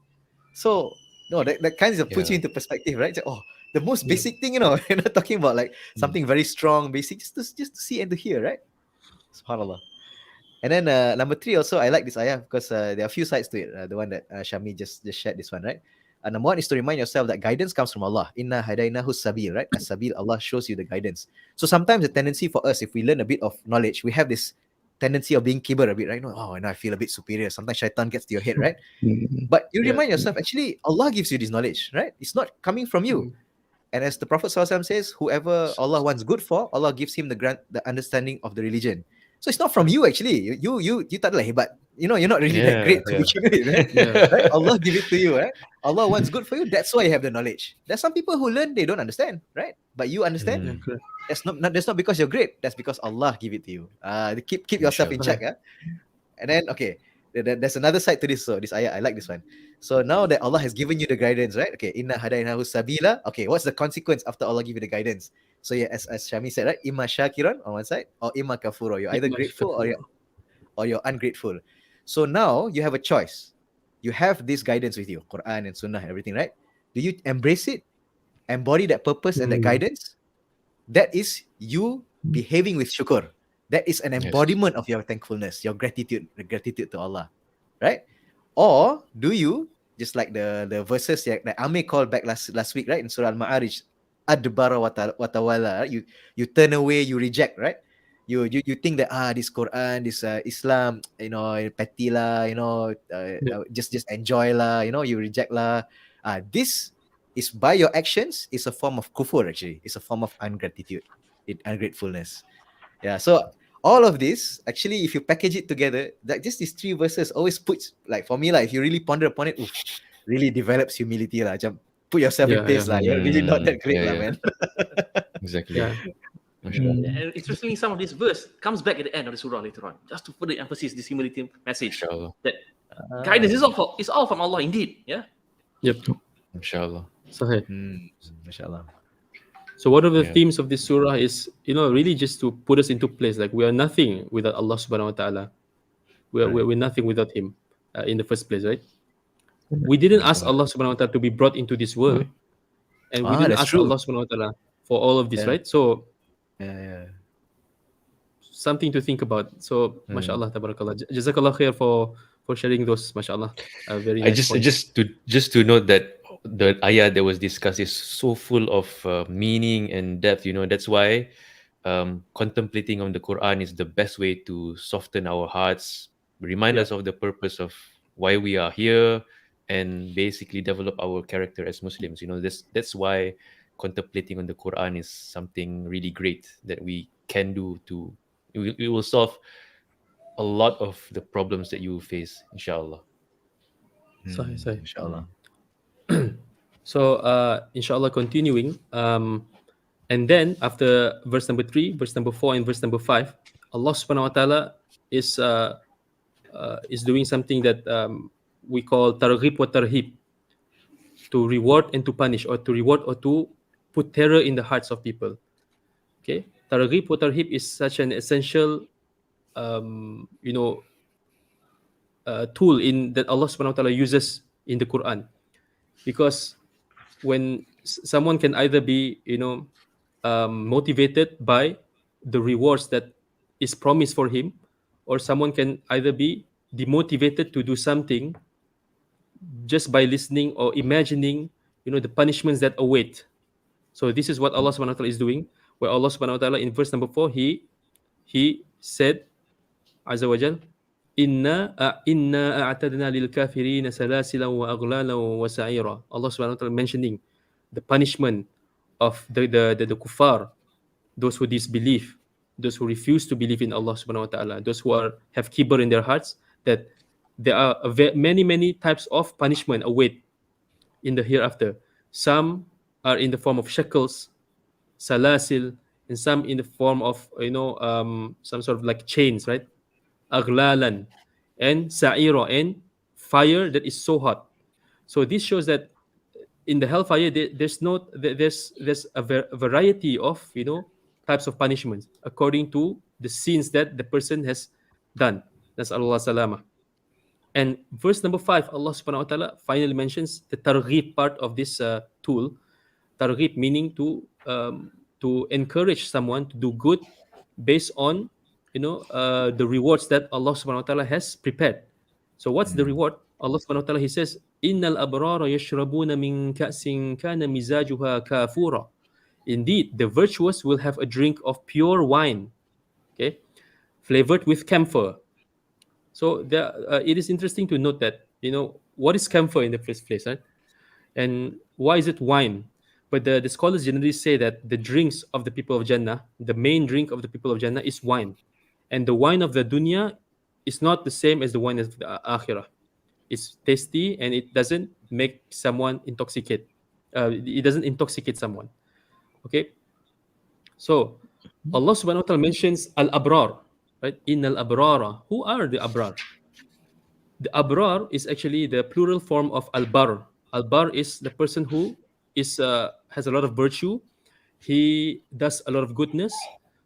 So, no, that kind of puts you into perspective, right? So, the most basic thing, you're not talking about like something very strong, basic, just to see and to hear, right? SubhanAllah. And then number 3 also, I like this ayah because there are a few sides to it. The one that Syahmi just shared, this one, right? Number 1 is to remind yourself that guidance comes from Allah. Inna hadainahu sabil, right? As-sabil, Allah shows you the guidance. So sometimes the tendency for us, if we learn a bit of knowledge, we have this tendency of being kibir a bit, right? I feel a bit superior. Sometimes shaitan gets to your head, right? But you remind yourself, actually, Allah gives you this knowledge, right? It's not coming from you. And as the Prophet ﷺ says, whoever Allah wants good for, Allah gives him the understanding of the religion. So it's not from you, actually. You tak adalah hebat. You're not really that great to begin with, right? Right? Allah give it to you, right? Allah wants good for you. That's why you have the knowledge. There's some people who learn, they don't understand, right? But you understand. That's not because you're great. That's because Allah give it to you. Keep yourself in check. And then, okay, there's another side to this. So this ayah, I like this one. So now that Allah has given you the guidance, right? Okay, inna hadainahu sabila. Okay, what's the consequence after Allah give you the guidance? So yeah, as Syahmi said, right? Imma shakiran on one side, or imma kafura. You're either grateful or you're ungrateful. So now you have a choice. You have this guidance with you, Qur'an and Sunnah, everything, right? Do you embrace it, embody that purpose and that guidance? That is you behaving with shukr. That is an embodiment of your thankfulness, your gratitude to Allah, right? Or do you, just like the verses that Amir called back last week, right? In Surah Al-Ma'arij, adbara wa tawalla, right? You turn away, you reject, right? You think that this Quran, this Islam, petty lah, just enjoy lah, you reject lah. This is by your actions is a form of kufur, actually. It's a form of ungratefulness. Yeah, so all of this, actually, if you package it together, like just these 3 verses always puts, like for me, like if you really ponder upon it, really develops humility lah. put yourself in Yeah, place, yeah, lah. You're really not that great, Yeah, lah, yeah. man. Exactly. yeah. MashaAllah. Yeah, and interestingly, some of this verse comes back at the end of the surah later on, just to further emphasize this humility message MashaAllah. that guidance is all from Allah indeed. Yeah. Yep. MashaAllah. Sahih. Mashallah. So one of the Yeah. themes of this surah is, really just to put us into place. Like we are nothing without Allah subhanahu wa ta'ala. We're nothing without Him in the first place, right? We didn't ask Allah subhanahu wa ta'ala to be brought into this world. And we didn't That's ask true. Allah subhanahu wa ta'ala for all of this, Yeah. right? So Yeah. something to think about. So mashallah, tabarakallah. Jazakallah khair for sharing those, mashallah. Very I nice points. just to note that the ayah that was discussed is so full of meaning and depth. That's why contemplating on the Quran is the best way to soften our hearts, remind Yeah. us of the purpose of why we are here, and basically develop our character as Muslims. That's why contemplating on the Quran is something really great that we can do to. It will solve a lot of the problems that you face, inshallah. Sahih, sahih. Mashallah. So inshallah, continuing. And then after verse number 3, verse number 4, and verse number 5, Allah subhanahu wa ta'ala is doing something that we call targhib wa tarhib, to reward and to punish, or to reward or to put terror in the hearts of people. Okay, targhib wa tarhib is such an essential tool in that Allah subhanahu wa ta'ala uses in the Quran, because when someone can either be motivated by the rewards that is promised for him, or someone can either be demotivated to do something just by listening or imagining the punishments that await. So this is what Allah subhanahu wa ta'ala is doing, where Allah subhanahu wa ta'ala in verse number 4, he said azza wa jal, inna a'tadna lil kafirin salasilan wa aghlalan wa sa'ira. Allah subhanahu wa ta'ala mentioning the punishment of the kuffar, those who disbelieve, those who refuse to believe in Allah subhanahu wa ta'ala, those who have kibr in their hearts, that there are many types of punishment await in the hereafter. Some are in the form of shackles, salasil, and some in the form of some sort of like chains, right? Aghlalan, and sa'ira, and fire that is so hot. So this shows that in the hellfire there's a variety of types of punishments according to the sins that the person has done. That's Allah salama. And verse number 5, Allah subhanahu wa ta'ala finally mentions the targhib part of this tool. Targhib meaning to encourage someone to do good based on the rewards that Allah subhanahu wa ta'ala has prepared. So what's the reward? Allah subhanahu wa ta'ala, He says, Innal abrara yashrabuna min ka'sin kana mizajuha kafura. Indeed, the virtuous will have a drink of pure wine, okay, flavored with camphor. So it is interesting to note that what is camphor in the first place, right? And why is it wine? But the scholars generally say that the drinks of the people of Jannah, the main drink of the people of Jannah is wine, and the wine of the dunya is not the same as the wine of the akhirah. It's tasty and it doesn't make someone intoxicate. It doesn't intoxicate someone. Okay. So Allah subhanahu wa ta'ala mentions al-abrar, right? Innal abrara. Who are the abrar? The abrar is actually the plural form of al-bar. Al-bar is the person who has a lot of virtue. He does a lot of goodness.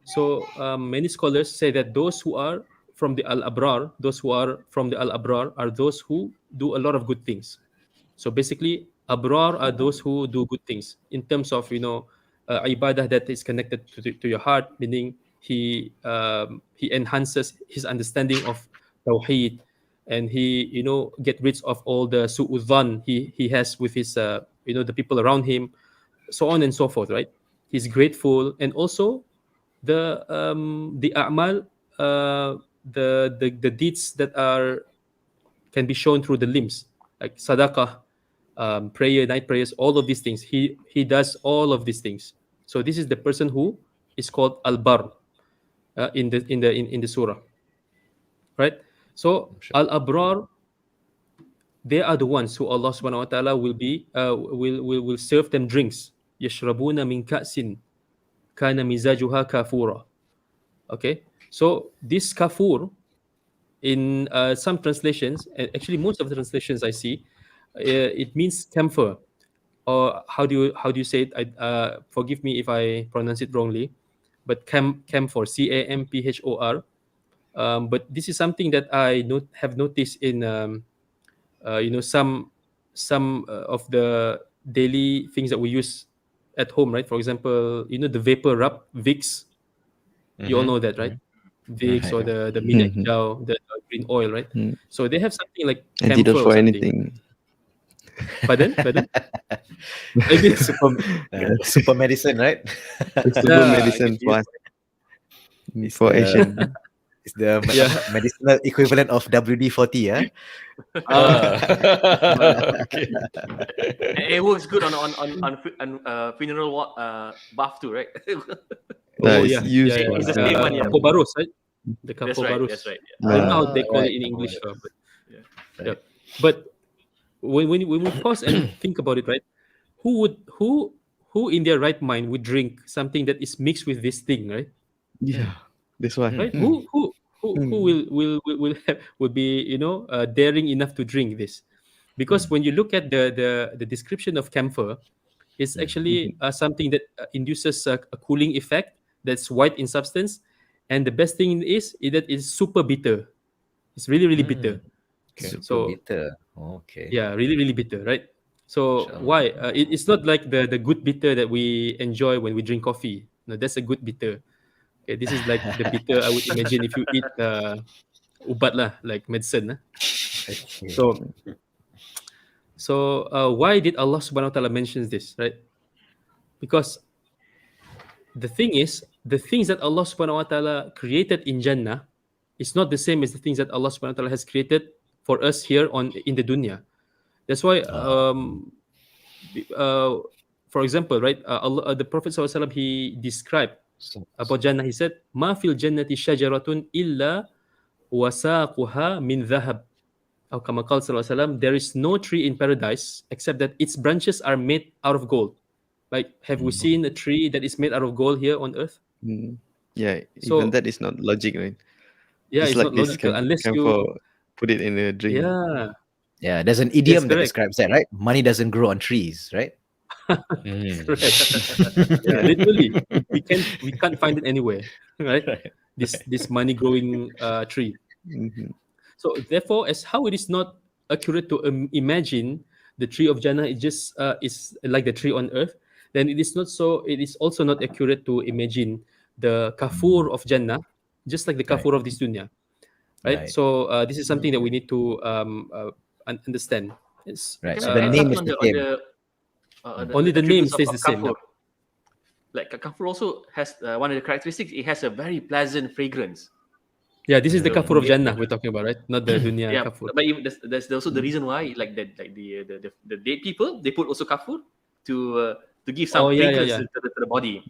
So many scholars say that those who are from the al-abrar, those who are from the al-abrar are those who do a lot of good things. So basically, abrar are those who do good things in terms of ibadah that is connected to your heart, meaning he enhances his understanding of tawheed, and he get rid of all the su'udhan he has with his the people around him, so on and so forth, right? He's grateful, and also the a'mal, the deeds that can be shown through the limbs, like sadaqah, prayer, night prayers, all of these things. He does all of these things. So this is the person who is called al-bar in the surah, right? So al-abrar they are the ones who Allah Subhanahu wa Taala will serve them drinks. Yashrabuna min ka'sin kana mizajuha kafura. Okay, so this kafur in some translations, and actually most of the translations I see, it means camphor, or how do you say it? Forgive me if I pronounce it wrongly, but camphor, CAMPHOR. But this is something that I have noticed in some of the daily things that we use at home, right? For example, the vapor rub Vicks. You all know that, right? Vicks Right. or the minyak hijau, the green oil, right? Mm. So they have something like Antidote camphor or for something. anything. Pardon? Maybe Super medicine, right? Super yeah, medicine yes. for Asian. It's the Yeah. medicinal equivalent of WD-40, yeah? Okay. And it works good on funeral bath too, right? Oh It's yeah, used yeah, for It's the same one, yeah. Kapur barus, right? The That's kapur right. barus. That's right. Yeah. I don't know how they call right. it in English, but Yeah. yeah. But when we pause and think about it, right? Who in their right mind would drink something that is mixed with this thing, right? Yeah, that's why. Right? Who will be daring enough to drink this? Because when you look at the description of camphor, it's actually something that induces a cooling effect that's white in substance, and the best thing is that it's super bitter. It's really really bitter. Super So bitter. Okay. yeah, really really bitter, right? So Mashallah. why? It's not like the good bitter that we enjoy when we drink coffee. No, that's a good bitter. Okay, this is like the bitter I would imagine if you eat ubat lah, like medicine. Okay. So why did Allah Subhanahu wa Taala mentions this, right? Because the thing is, the things that Allah Subhanahu wa Taala created in Jannah is not the same as the things that Allah Subhanahu wa Taala has created for us here in the dunya. That's why, for example, right? The Prophet SAW, he described about Jannah. He said, "Ma fil jannati syajaratun illa wasaquha min dhahab." Or kama qala sallallahu alaihi wasallam, there is no tree in paradise except that its branches are made out of gold. Like, have we seen a tree that is made out of gold here on earth? Mm. Yeah, So even that is not logic, right? yeah, Just it's like not this logical unless you. camphor, put it in a drink. Yeah, Yeah, there's an idiom that correct. describes that, right? Money doesn't grow on trees, right? Correct. Yeah, literally, we can't find it anywhere, right? This money growing tree. Mhm. So therefore, as how it is not accurate to imagine the tree of Jannah is like the tree on earth, then it is not so. It is also not accurate to imagine the kafur of Jannah, just like the kafur of this dunya, right? Right. So this is something that we need to understand. It's, Right. So Can the I name touch is on the the same. Only the name attributes stays the same. kafur? Like kafur also has one of the characteristics. It has a very pleasant fragrance. Yeah, this is the kafur of Jannah we're talking about, right? Not the dunya Yeah, kafur. but even there's also the reason why, like the dead people, they put also kafur to give some Oh, yeah, fragrance yeah. to the body.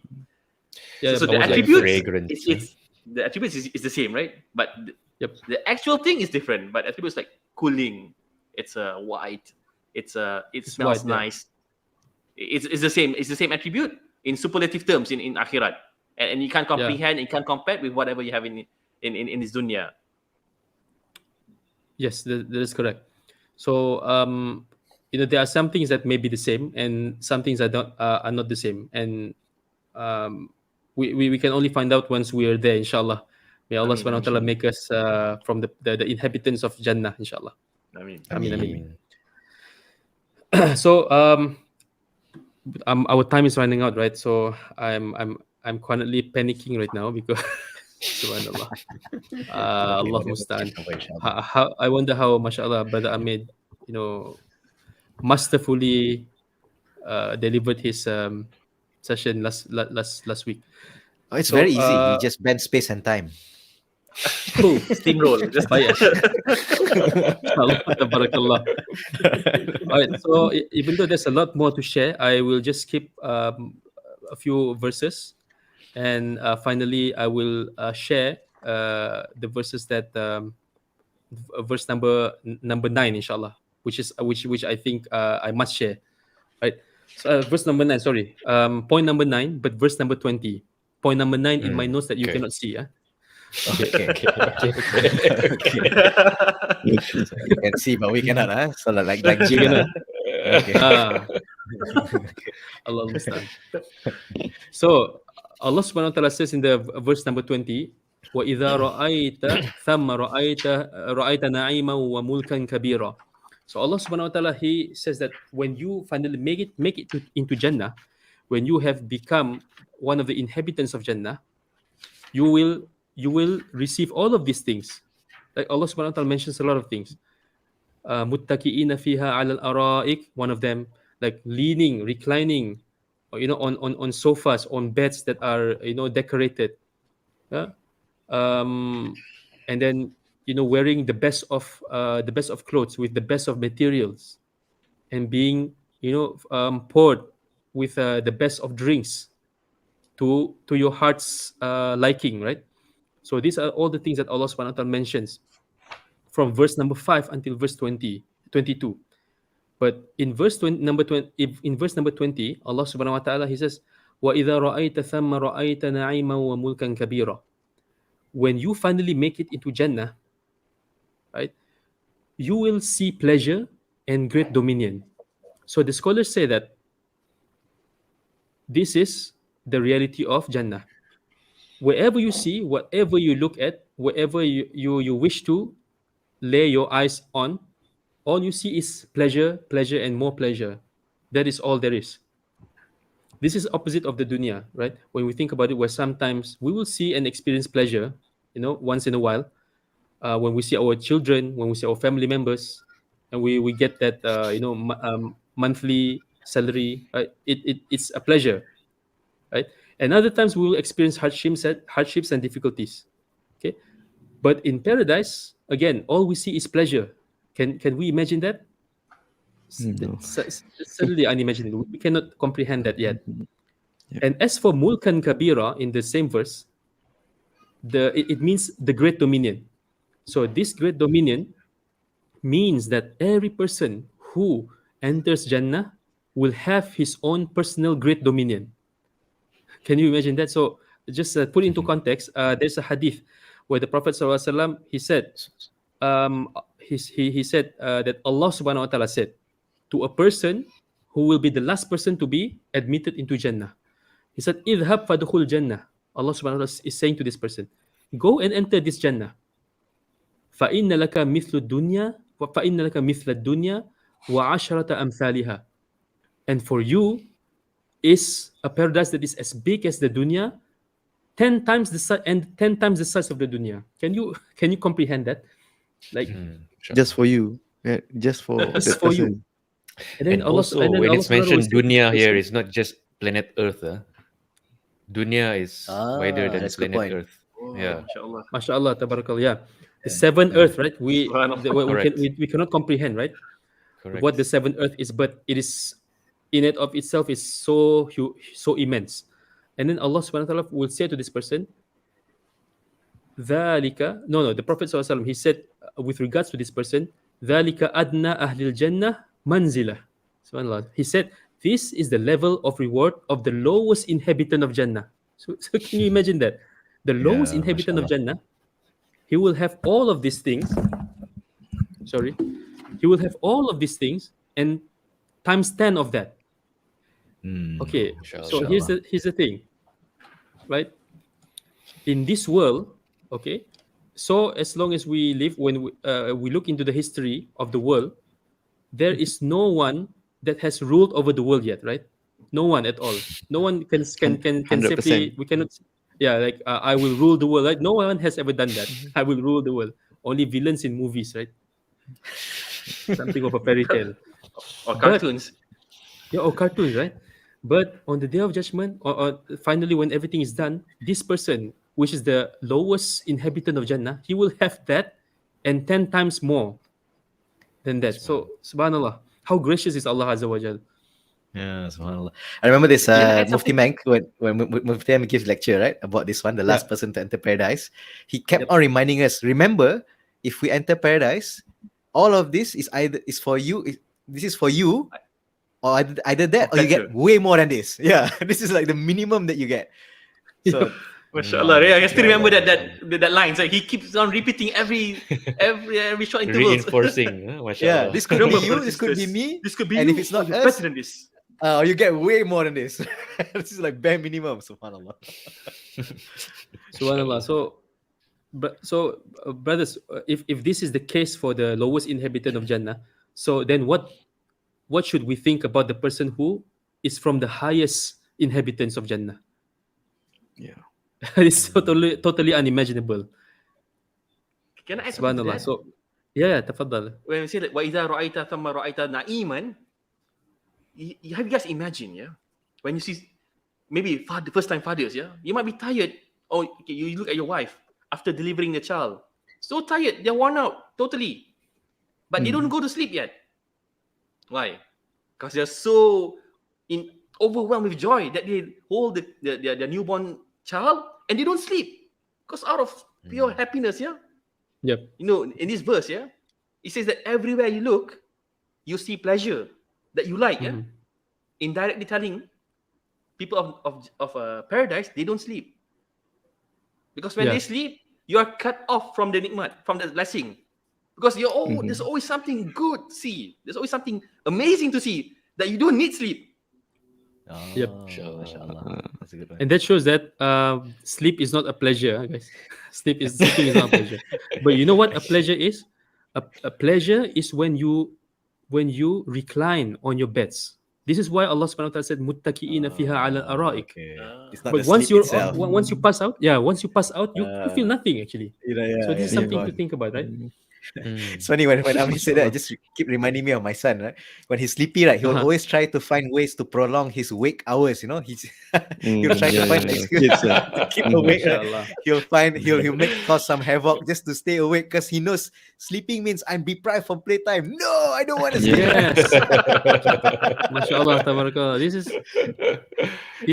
Yeah, So the almost like attributes, fragrance, it's the attributes is the same, right? But Yep. the actual thing is different. But attributes like cooling, it's white, it smells white, yeah. nice. It's the same. It's the same attribute in superlative terms in akhirat, and you can't comprehend, you can't compare with whatever you have in this dunya. Yes, that is correct. So there are some things that may be the same, and some things are not the same, and we can only find out once we are there, inshallah. May Allah Ameen, subhanahu wa ta'ala make us from the inhabitants of Jannah, inshallah. I mean, Ameen. So our time is running out, right? So I'm currently panicking right now because subhanallah. Allah musta'an. I wonder how, mashallah, Brother Ahmed, masterfully delivered his session last week. Oh, it's So, very easy. He just bends space and time. Cool. steamroll. Just Baik. Inshallah, tabarakallah. All right. So even though there's a lot more to share, I will just skip a few verses, and finally I will share the verses that verse number 9, inshallah. which I think I must share. Right. So, verse number 9. Sorry. Point number 9, but verse number 20. Point number 9 in my notes that you okay. cannot see. Okay. Okay. Look, So we can see, but we cannot. So like We Jim. cannot. Okay. Allah Mustaan. So Allah Subhanahu wa Taala says in the verse number 20, وَإِذَا رَأَيْتَ ثَمَّ رَأَيْتَ نَعِيمًا وَمُلْكًا كَبِيرًا. So Allah Subhanahu wa Taala, He says that when you finally make it into Jannah, when you have become one of the inhabitants of Jannah, you will receive all of these things. Like Allah Subhanahu wa Taala mentions a lot of things. Muttaqi'ina fiha 'alal ara'ik, one of them, like leaning, reclining, on sofas, on beds that are decorated. Yeah? And then wearing the best of clothes with the best of materials, and being poured with the best of drinks to your heart's liking, right? So these are all the things that Allah Subhanahu wa Taala mentions from verse number 5 until verse 22. But in verse 20, in verse number 20, Allah Subhanahu wa Taala, He says, وَإِذَا رَأَيْتَ ثَمَّ رَأَيْتَ نَعِيمًا وَمُلْكًا كَبِيرًا. When you finally make it into Jannah, right, you will see pleasure and great dominion. So the scholars say that this is the reality of Jannah. Wherever you see, whatever you look at, wherever you wish to lay your eyes on, all you see is pleasure, pleasure, and more pleasure. That is all there is. This is opposite of the dunya, right? When we think about it, where sometimes we will see and experience pleasure, once in a while, when we see our children, when we see our family members, and we get that monthly salary, right? It's a pleasure, right? And other times we will experience hardships and difficulties. Okay, but in paradise, again, all we see is pleasure. Can we imagine that? no. Certainly unimaginable. We cannot comprehend that yet. Yep. And as for mulkan kabira, in the same verse, it means the great dominion. So this great dominion means that every person who enters Jannah will have his own personal great dominion. Can you imagine that? So just put into context, there's a hadith where the Prophet ﷺ, he said, he said that Allah Subhanahu wa Taala said to a person who will be the last person to be admitted into Jannah. He said, "Idhab fadkhul Jannah." Allah Subhanahu wa Taala is saying to this person, "Go and enter this Jannah. فَإِنَّ لَكَ مِثْلُ الدُّنْيَا فَإِنَّ لَكَ مِثْلَ الدُّنْيَا وَعَشْرَةَ أَمْثَالِهَا." And for you is a paradise that is as big as the dunya, 10 times the size, and 10 times the size of the dunya. Can you comprehend that? Like, Sure. Just for you. Yeah, just for just that for person. you. And then And also, when Allah it's Subhanahu wa mentioned Taala will say to dunya this here, person, it's not just planet Earth. Dunya is wider than That's a good planet point. Earth. Yeah, Mashallah. MashaAllah, tabarakallah, yeah. The seven earth, right? Subhanallah. Correct. We cannot comprehend, right? correct. What the seventh earth is, but it is in it of itself is so immense. And then Allah Subhanahu wa Taala will say to this person, the Prophet ﷺ, he said with regards to this person, ذَلِكَ أَدْنَى أَهْلِ الْجَنَّةِ مَنْزِلَةً. Subhanallah. He said, this is the level of reward of the lowest inhabitant of Jannah. So can you imagine that? The lowest Yeah, inhabitant of mashallah. Jannah, he will have all of these things. Sorry. He will have all of these things and times 10 of that. Okay. Mashallah. So here's the thing. Right? In this world, okay, so as long as we live, when we look into the history of the world, there is no one that has ruled over the world yet, right? No one at all. No one can safely. 100%. We cannot. Yeah, like I will rule the world. Right? No one has ever done that. I will rule the world. Only villains in movies, right? Something of a fairy tale. Or But- cartoons. Yeah, or cartoons, right? But on the day of judgment, or finally when everything is done, this person, which is the lowest inhabitant of Jannah, he will have that and 10 times more than that. So, subhanallah, how gracious is Allah Azza wa Jal. Yeah, subhanallah. I remember this Yeah, Mufti Mank when Mufti Mank gives lecture, right, about this one, the last Yeah. person to enter paradise. He kept Yep. on reminding us, remember, if we enter paradise, all of this is is for you. This is for you, or either that, or you better. get way more than this. Yeah, this is like the minimum that you get. So MashaAllah. Yeah, I still remember that line. So he keeps on repeating every short intervals. Reinforcing, yeah, mashallah. this could be Remember, you, brothers this could be sisters, me, this could be and you. if it's not you're us, better than this. you get way more than this. This is like bare minimum. Subhanallah. Subhanallah. So, brothers, if this is the case for the lowest inhabitant of Jannah, so then what should we think about the person who is from the highest inhabitants of Jannah? Yeah. It's totally unimaginable. Can I add something to Subhanallah. that? So, yeah, tafaddal. When we say that, وَإِذَا رَأَيْتَ ثَمَّ رَأَيْتَ نَعِيمًا, have you guys imagine, yeah? When you see, maybe first time fathers, yeah? You might be tired. Oh, okay, you look at your wife after delivering the child. So tired, they're worn out, totally. But they don't go to sleep yet. Why? Because they're so overwhelmed with joy that they hold their newborn child and they don't sleep. Because out of pure happiness, yeah? Yep. You know, in this verse, yeah? It says that everywhere you look, you see pleasure that you like, yeah? Indirectly telling people of paradise, they don't sleep. Because when Yeah. they sleep, you are cut off from the nikmat, from the blessing. Because there's always something good to see. There's always something amazing to see that you don't need sleep. Yep. Mashallah. That's a good one. And that shows that sleep is not a pleasure, guys. Sleeping is not a pleasure. But you know what a pleasure is? A pleasure is when you recline on your beds. This is why Allah Subhanahu wa Taala said muttaqiina fiha ala al-araik. Okay. It's not But the sleep itself. once you pass out, you feel nothing actually. Yeah, So this is yeah, something yeah. to think about, right? It's funny when Ami said that, I just keep reminding me of my son, right? When he's sleepy, right, he will always try to find ways to prolong his wake hours, you know. He'll try to find excuse Kids, to keep awake, right? Mashallah. He'll cause some havoc just to stay awake because he knows sleeping means I'm deprived from playtime. No, I don't want to sleep. Yes. Mashallah, tabarakallah. This is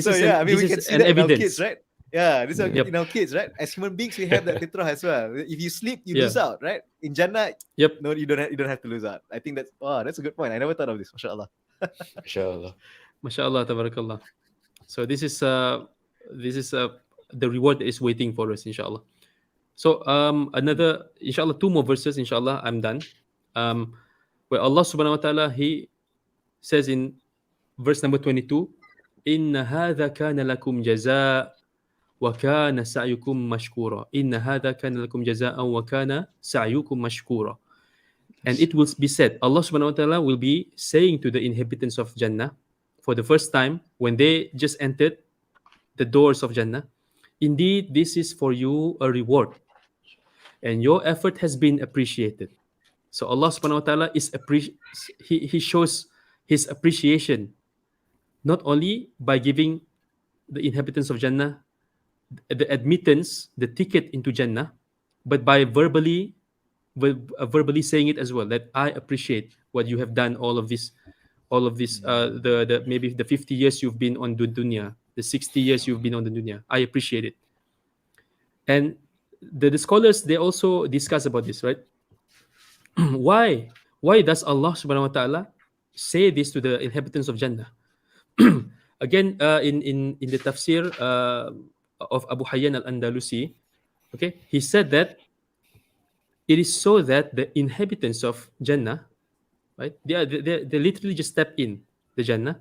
So yeah, I mean, we can see an that in our evidence. kids, right? Yeah, this is Yep. in our kids, right? As human beings, we have that fitrah as well. If you sleep, you Yeah. lose out, right? In Jannah, Yep. no, you don't have to lose out. I think that's a good point. I never thought of this. MashaAllah. Mashallah. Mashallah, tabarakallah. So this is the reward that is waiting for us, inshallah. So another, inshallah, 2 more verses, inshallah, I'm done. Where Allah subhanahu wa ta'ala, he says in verse number 22, Inna hadha kana lakum jaza' wa kana sa'yukum mashkura. Inna hadha kana lakum jaza'an wa kana sa'yukum mashkura. And it will be said, Allah subhanahu wa ta'ala will be saying to the inhabitants of Jannah for the first time when they just entered the doors of Jannah, indeed, this is for you a reward. And your effort has been appreciated. So Allah subhanahu wa ta'ala he shows his appreciation not only by giving the inhabitants of Jannah the admittance, the ticket into Jannah, but by verbally saying it as well, that I appreciate what you have done, all of this, the maybe the 50 years you've been on the dunya, the 60 years you've been on the dunya. I appreciate it. And the scholars, they also discuss about this, right? Why does Allah subhanahu wa ta'ala say this to the inhabitants of Jannah? Again, in the tafsir of Abu Hayyan al-Andalusi, okay, he said that it is so that the inhabitants of Jannah, right, they literally just step in the Jannah,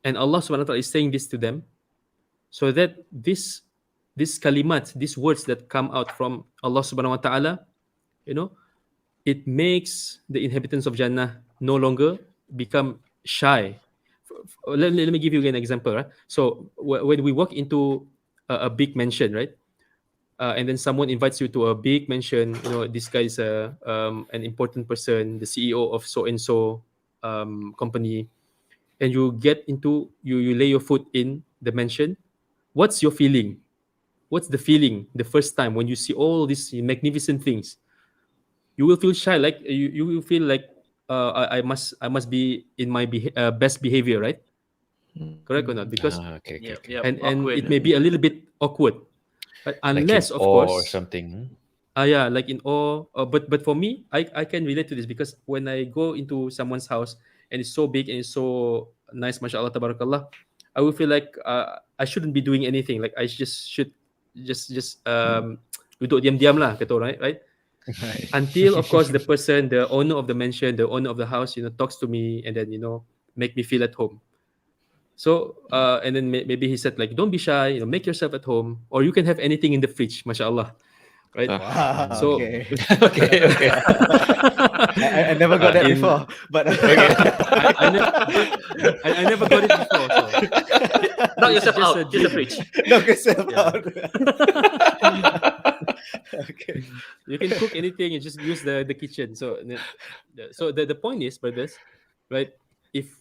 and Allah subhanahu wa ta'ala is saying this to them, so that this kalimat, these words that come out from Allah subhanahu wa ta'ala, you know, it makes the inhabitants of Jannah no longer become shy. Let me give you an example, right? So when we walk into a big mansion, right, and then someone invites you to a big mansion, you know, this guy is an important person, the CEO of so and so company, and you lay your foot in the mansion. What's your feeling? What's the feeling the first time when you see all these magnificent things? You will feel shy, like you will feel like I must be in my best behavior, right? Correct or not? Because Okay. Yeah, and awkward. it may be a little bit awkward, but Like unless, in of awe or course, something. Yeah, like in awe. But for me, I can relate to this because when I go into someone's house and it's so big and it's so nice, mashallah, tabarakallah, I will feel like I shouldn't be doing anything. Like I just should just duduk diam-diam lah, kata orang, right? Right. Until of course the person, the owner of the mansion, the owner of the house, talks to me and then make me feel at home. So and then maybe he said like, don't be shy, make yourself at home, or you can have anything in the fridge, mashallah, right? Wow. So Okay. Okay. I never got that In- before, but I never got it before. So Knock It's yourself just out. a Just a dream. fridge. knock yourself Yeah. out. Okay. You can cook anything. You just use the kitchen. So the point is, brothers, right? If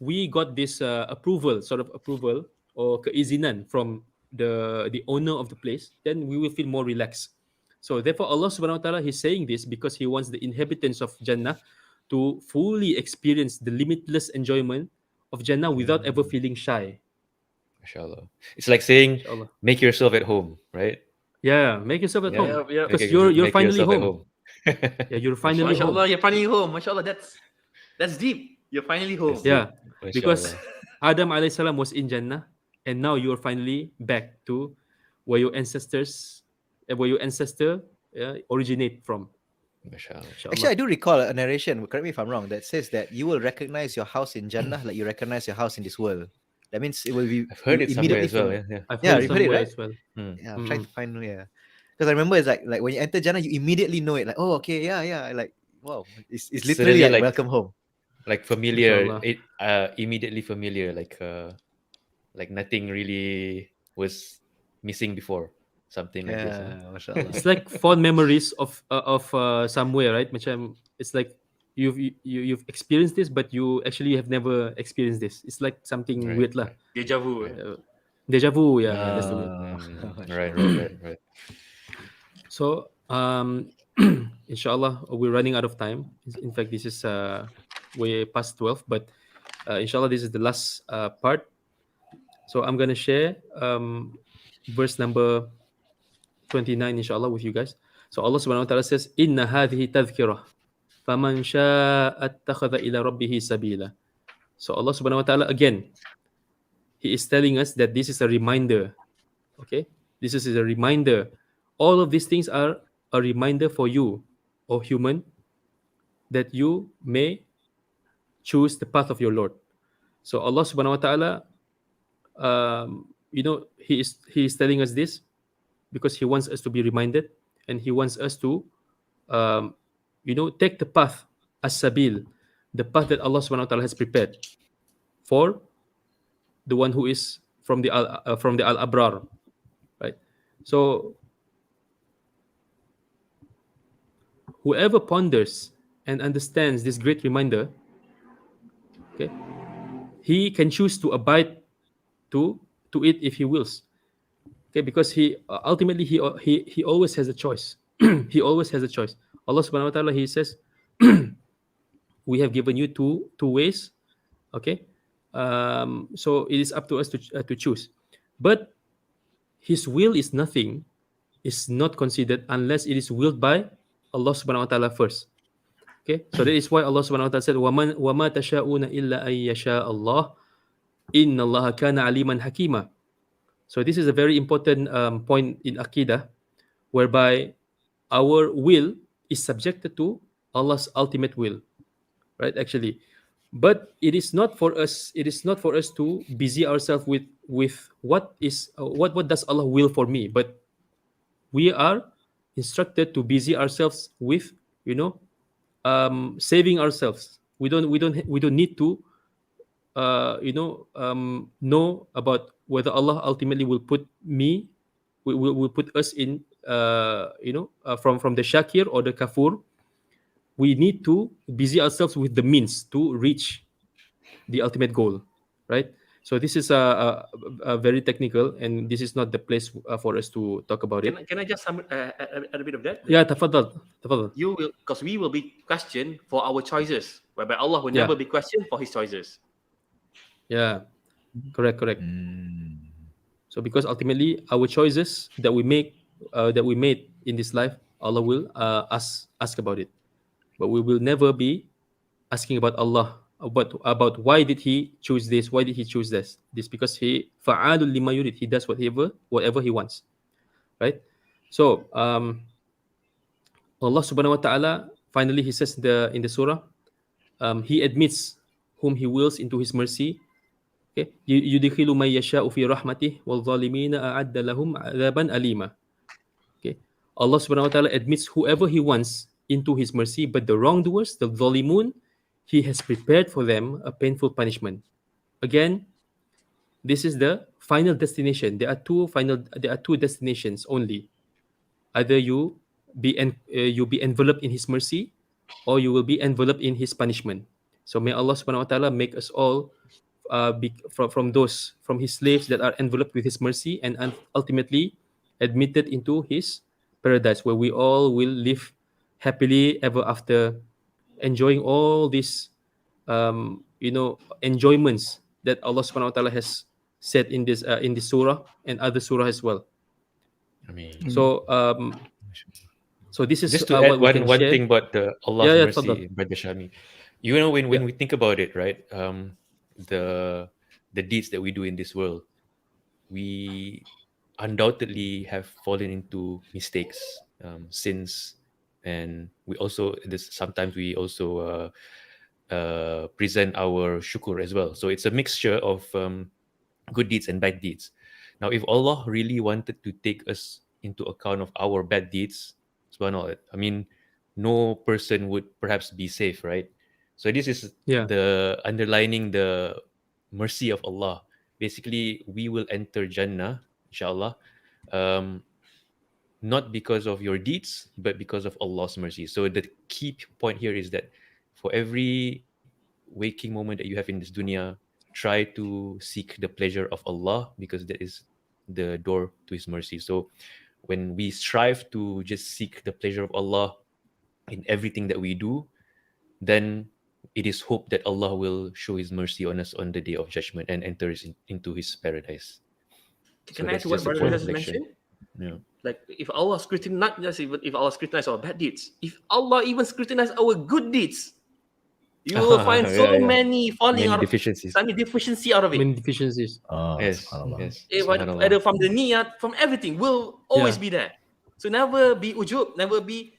we got this sort of approval or keizinan from the owner of the place, then we will feel more relaxed. So therefore, Allah Subhanahu wa Taala, He's saying this because He wants the inhabitants of Jannah to fully experience the limitless enjoyment of Jannah without ever feeling shy. Mashallah. It's like saying, Inshallah. make yourself at home, right? Yeah, make yourself at Yeah. home Yeah. because Make you're make finally yourself at home. Yeah, you're finally home. Mashallah, you're finally home. Mashallah, that's deep. You're finally home. Yeah, because Mashallah. Adam alayhi salam was in Jannah, and now you're finally back to where your ancestor originate from. Mashallah. Inshallah. Actually, I do recall a narration, correct me if I'm wrong, that says that you will recognize your house in Jannah like you recognize your house in this world. That means it will be I've heard it somewhere immediately as well. from- Yeah. I've Yeah, heard you've heard it, somewhere right? as well. Hmm. Yeah, I'm trying to find because I remember it's like when you enter Jannah, you immediately know it. Like, oh, okay, yeah, like wow, it's literally Suddenly, like like- welcome home. Like familiar, Inshallah. immediately familiar. Like nothing really was missing before. Something like this. Yeah, mashallah. It's like fond memories of somewhere, right? Macam it's like you've experienced this, but you actually have never experienced this. It's like something Right, weird lah. Deja vu. Deja vu, yeah, that's the word. Right. So, inshallah, we're running out of time. In fact, this is way past 12, but inshallah, this is the last part. So, I'm going to share verse number 29, inshallah, with you guys. So, Allah subhanahu wa ta'ala says, Inna hadhihi tadhkirah, faman sha'a attakhadha ila rabbihi sabila. So, Allah subhanahu wa ta'ala, again, He is telling us that this is a reminder. Okay? This is a reminder. All of these things are a reminder for you, O human, that you may choose the path of your Lord. So Allah subhanahu wa ta'ala, He is telling us this because He wants us to be reminded and He wants us to, take the path, as-sabil, the path that Allah subhanahu wa ta'ala has prepared for the one who is from the al-abrar, right? So whoever ponders and understands this great reminder, okay, he can choose to abide to it if he wills, okay, because he ultimately he always has a choice. He always has a choice. Allah subhanahu wa ta'ala, He says, we have given you two ways, okay, so it is up to us to choose, but His will is not considered unless it is willed by Allah subhanahu wa ta'ala first. Okay, so that is why Allah subhanahu wa ta'ala said, وَمَا تَشَاءُونَ إِلَّا أَن يَشَاءَ اللَّهُ إِنَّ اللَّهَ كَانَ عَلِيمًا حَكِيمًا. So this is a very important point in Aqidah, whereby our will is subjected to Allah's ultimate will, right? Actually, but it is not for us. It is not for us to busy ourselves with what does Allah will for me, but we are instructed to busy ourselves with saving ourselves. We don't need to know about whether Allah ultimately will put will put us in from the shakir or the kafur. We need to busy ourselves with the means to reach the ultimate goal, right? So this is a very technical, and this is not the place for us to talk about it. Can I just add a bit of that? Yeah, tafadhal. You will, because we will be questioned for our choices, whereby Allah will Yeah. never be questioned for His choices. Yeah, correct. So because ultimately our choices that we made in this life Allah will ask about it. But we will never be asking about Allah about why did He choose this? Why did He choose this? This because He fa'alul lima yurid. He does whatever He wants, right? So Allah Subhanahu wa Taala finally He says in the surah, He admits whom He wills into His mercy. Okay, yudkhilu may yasha'u fi rahmatih wal zalimina a'adda lahum 'adaban alima. Okay, Allah Subhanahu wa Taala admits whoever He wants into His mercy, but the wrongdoers, the zalimun, He has prepared for them a painful punishment. Again, this is the final destination. There are two destinations only. Either you be enveloped in His mercy, or you will be enveloped in His punishment. So may Allah Subhanahu wa Taala make us all from His slaves that are enveloped with His mercy and ultimately admitted into His paradise, where we all will live happily ever after, enjoying all these enjoyments that Allah Subhanahu wa Taala has said in this surah and other surah as well. I mean, So this is just to what add we can one share. thing about the Allah's Yeah, mercy, Fadal. Brother Syahmi. You know, when we think about it, right? The deeds that we do in this world, we undoubtedly have fallen into mistakes, sins, and sometimes we also present our shukur as well. So it's a mixture of good deeds and bad deeds. Now, if Allah really wanted to take us into account of our bad deeds, subhanallah, I mean, no person would perhaps be safe, right? So this is Yeah. the underlining the mercy of Allah. Basically, we will enter Jannah, inshallah, not because of your deeds, but because of Allah's mercy. So the key point here is that for every waking moment that you have in this dunya, try to seek the pleasure of Allah, because that is the door to His mercy. So when we strive to just seek the pleasure of Allah in everything that we do, then it is hope that Allah will show His mercy on us on the day of judgment and enter us into His paradise. Can So I add that's to what just a Brother point of just reflection. mentioned? Yeah. Like if Allah scrutinize, not just if Allah scrutinize our bad deeds, if Allah even scrutinize our good deeds, you will find so Yeah, yeah. many falling Many out, deficiencies. some deficiency out of it. Many deficiencies. Yes, Subhanallah. yes. Either Subhanallah. from the niyat, from everything, will always Yeah. be there. So never be ujub, never be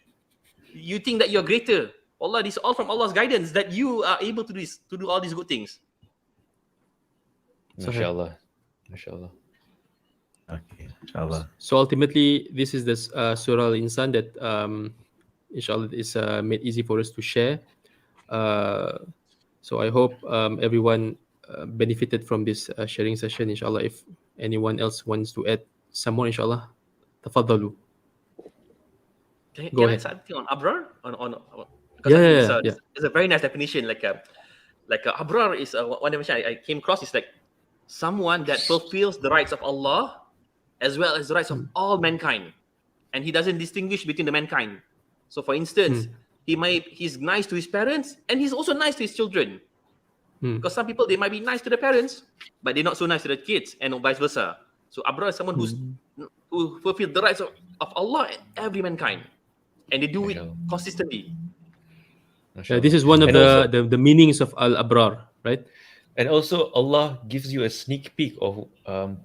you think that you're greater. Allah, this is all from Allah's guidance that you are able to do this, to do all these good things. Sahih. MashaAllah. MashaAllah. Okay, inshallah. So ultimately, this is the Surah Al-Insan that inshallah is made easy for us to share. So I hope everyone benefited from this sharing session. Inshallah, if anyone else wants to add some more, inshallah, tafaddalu. Can Go I ahead. say something on abrar? Because I think it's a very nice definition. Like abrar is one definition I came across is like someone that fulfills the rights of Allah as well as the rights of all mankind, and he doesn't distinguish between the mankind. So, for instance, he's nice to his parents and he's also nice to his children. Because some people, they might be nice to their parents, but they're not so nice to their kids, and vice versa. So abrar is someone who fulfills the rights of Allah and every mankind, and they do it consistently. This is one of And also- the meanings of al-abrar, right? And also, Allah gives you a sneak peek of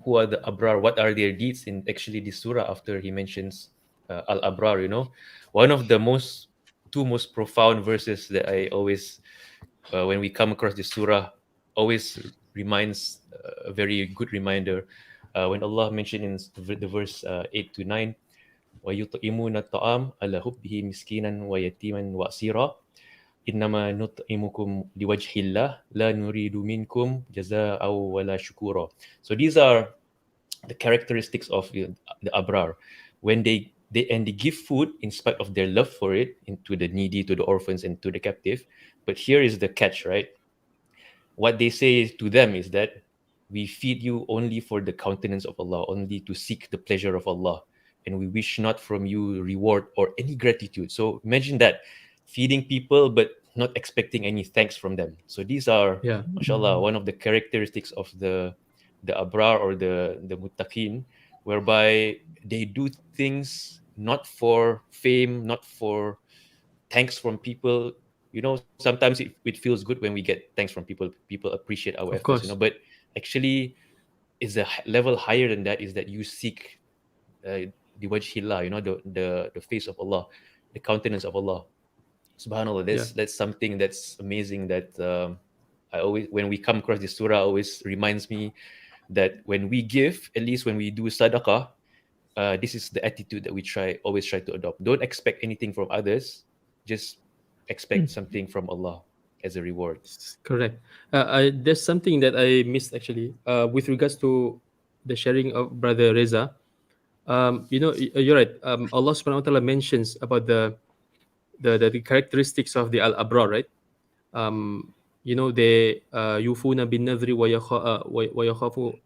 who are the abrar, what are their deeds in actually this surah after He mentions al-abrar. You know, one of the two most profound verses that I always, when we come across this surah, always reminds a very good reminder when Allah mentioned in the verse 8 to 9, وَيُطْعِمُونَ الطَّعَامَ عَلَى حُبِّهِ مِسْكِينًا وَيَتِيمًا وَأَسِيرًا إنما نطعمكم لوجه الله لا نريد منكم جزاء ولا شكورا. So these are the characteristics of the abrar. When they give food in spite of their love for it, to the needy, to the orphans, and to the captive. But here is the catch, right? What they say to them is that we feed you only for the countenance of Allah, only to seek the pleasure of Allah, and we wish not from you reward or any gratitude. So imagine that, feeding people but not expecting any thanks from them. So these are, mashallah, one of the characteristics of the abrar or the muttaqin, whereby they do things not for fame, not for thanks from people. Sometimes it feels good when we get thanks from people. People appreciate our Of efforts, course. but actually is a level higher than that, is that you seek the wajhillah, the face of Allah, the countenance of Allah. Subhanallah, Yeah. that's something that's amazing, that I always, when we come across this surah, always reminds me that when we give, at least when we do sadaqah, this is the attitude that we always try to adopt. Don't expect anything from others, just expect something from Allah as a reward. Correct. There's something that I missed actually. With regards to the sharing of Brother Reza. You're right. Allah Subhanahu wa Taala mentions about the characteristics of the al-abrar, right? They yufuna bin nadri wa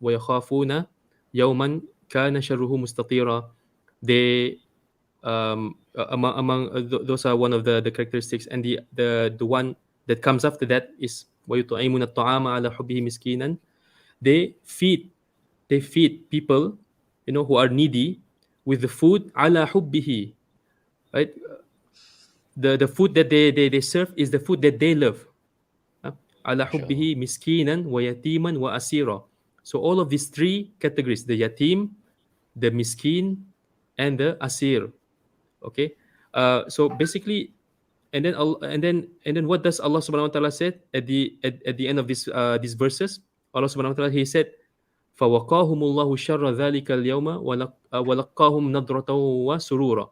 yakhafuna yawman kana sharruhu mustatira. They those are one of the characteristics, and the one that comes after that is wa yut'imuna at-ta'ama ala hubbihi miskinan. They feed people, who are needy, with the food ala hubbihi, right? The food that they serve is the food that they love. Ala Mashallah. hubbihi miskinan wa yatiman wa asira. So all of these three categories, the yatim, the miskin, and the asir. Okay. So basically, and then what does Allah Subhanahu wa Taala said at the end of these verses? Allah Subhanahu wa Taala, He said, فَوَقَاهُمُ اللَّهُ شَرَّ ذَلِكَ الْيَوْمَ وَلَقَّاهُمْ نَضْرَةً وَسُرُورًا.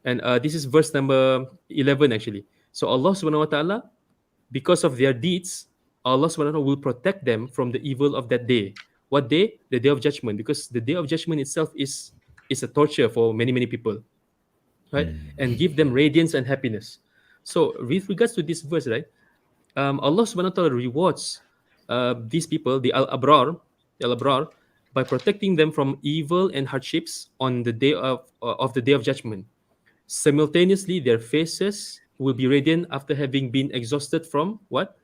And this is verse number 11 actually. So Allah Subhanahu wa Taala, because of their deeds, Allah Subhanahu wa Taala will protect them from the evil of that day. What day? The day of judgment. Because the day of judgment itself is a torture for many, many people, right? And give them radiance and happiness. So with regards to this verse, right, Allah Subhanahu wa Taala rewards these people, the al-abrar, by protecting them from evil and hardships on the day of the day of judgment. Simultaneously, their faces will be radiant after having been exhausted from what?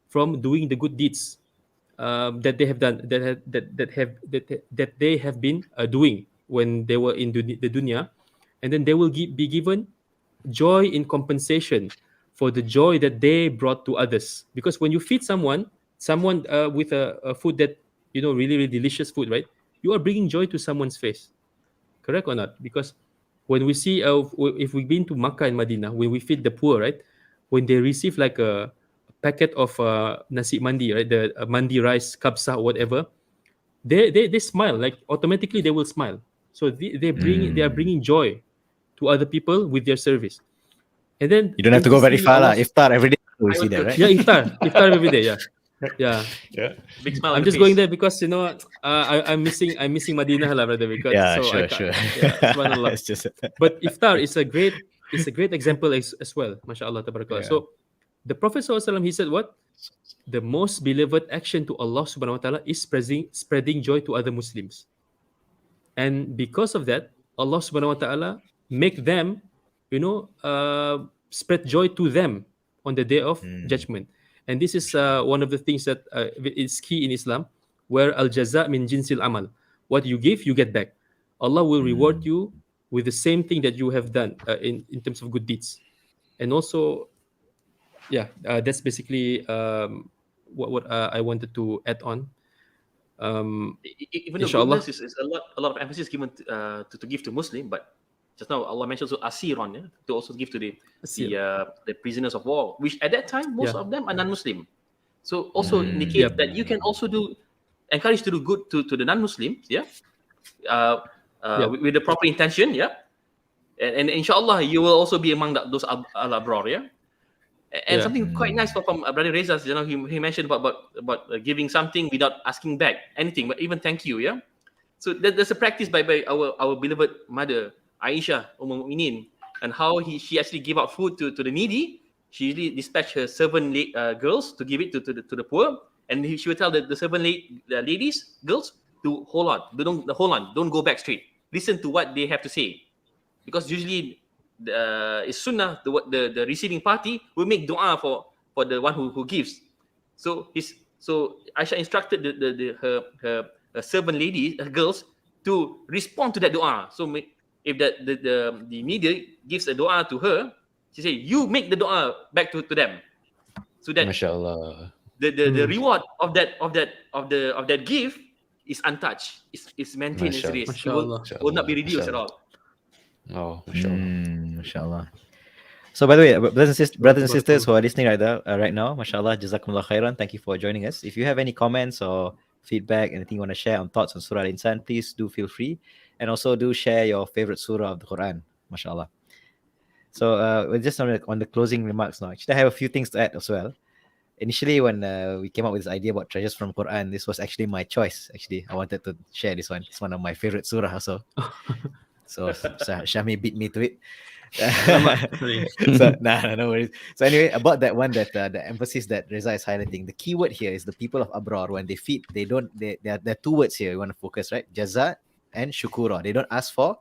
From doing the good deeds that they have done, that they have been doing when they were in the dunya, and then they will be given joy in compensation for the joy that they brought to others. Because when you feed someone with a food that, really, really delicious food, right? You are bringing joy to someone's face. Correct or not? Because when we see, if we've been to Makkah and Medina, when we feed the poor, right? When they receive like a packet of nasi mandi, right? The mandi rice, kabsa, whatever, they smile. Like automatically, they will smile. So they are bringing joy to other people with their service. And then You don't have to go very interestingly, far, lah. Allah, Iftar every day we I see would that, go- right? yeah, iftar every day, yeah. Yeah. Big smile on I'm the just going face. there because I'm missing Madinah lah, brother. Because Yeah, so I sure, can't. sure. Yeah, subhanallah. It's just But iftar is a great example as well. MashaAllah, tabarakallah. Yeah. So the Prophet SAW, he said what? The most beloved action to Allah Subhanahu wa Taala is spreading joy to other Muslims. And because of that, Allah Subhanahu wa Taala make them, spread joy to them on the day of judgment. And this is one of the things that is key in Islam, where al jaza min jinsil amal. What you give, you get back. Allah will reward you with the same thing that you have done in terms of good deeds. And also, yeah, that's basically what I wanted to add on. Even though Inshallah. goodness is a lot of emphasis given to give to Muslim, but just now Allah mentioned also asiron, yeah, to also give to the prisoners of war, which at that time most Yeah. of them are non-Muslim. So also indicate Yep. that you can also encourage to do good to the non-Muslims, yeah, Yeah. with the proper intention, yeah, and inshallah you will also be among those al-abrar, yeah. And Yeah. something quite nice from Brother Reza, he mentioned about giving something without asking back anything, but even thank you, yeah. So there's a practice by our beloved mother Aisha Mu'minin, and how she actually give out food to the needy. She usually dispatch her servant girls to give it to the poor, and she would tell the servant ladies, girls, to hold on, don't go back straight. Listen to what they have to say, because usually it's sunnah, the receiving party will make dua for the one who gives. So Aisha instructed her servant ladies, her girls, to respond to that dua. So if the media gives a doa to her, she say, you make the doa back to them, so that MashaAllah. the reward of that gift is untouched, is maintained as it is. It will not be reduced at all. Oh, MashaAllah. MashaAllah. So by the way, brothers and sisters who are listening right now, mashallah, jazakumullah khairan. Thank you for joining us. If you have any comments or feedback, anything you want to share on thoughts on Surah Al-Insan, please do feel free. And also do share your favorite surah of the Quran, mashallah. So we're just on the closing remarks now. Actually, I have a few things to add as well. Initially, when we came up with this idea about treasures from Quran, this was actually my choice. Actually, I wanted to share this one. It's one of my favorite surah also. So Syahmi beat me to it. So no worries. So anyway, about that one, that the emphasis that Reza is highlighting, the key word here is the people of Abrar. When they feed, there are two words here you want to focus, right? Jaza and shukura. They don't ask for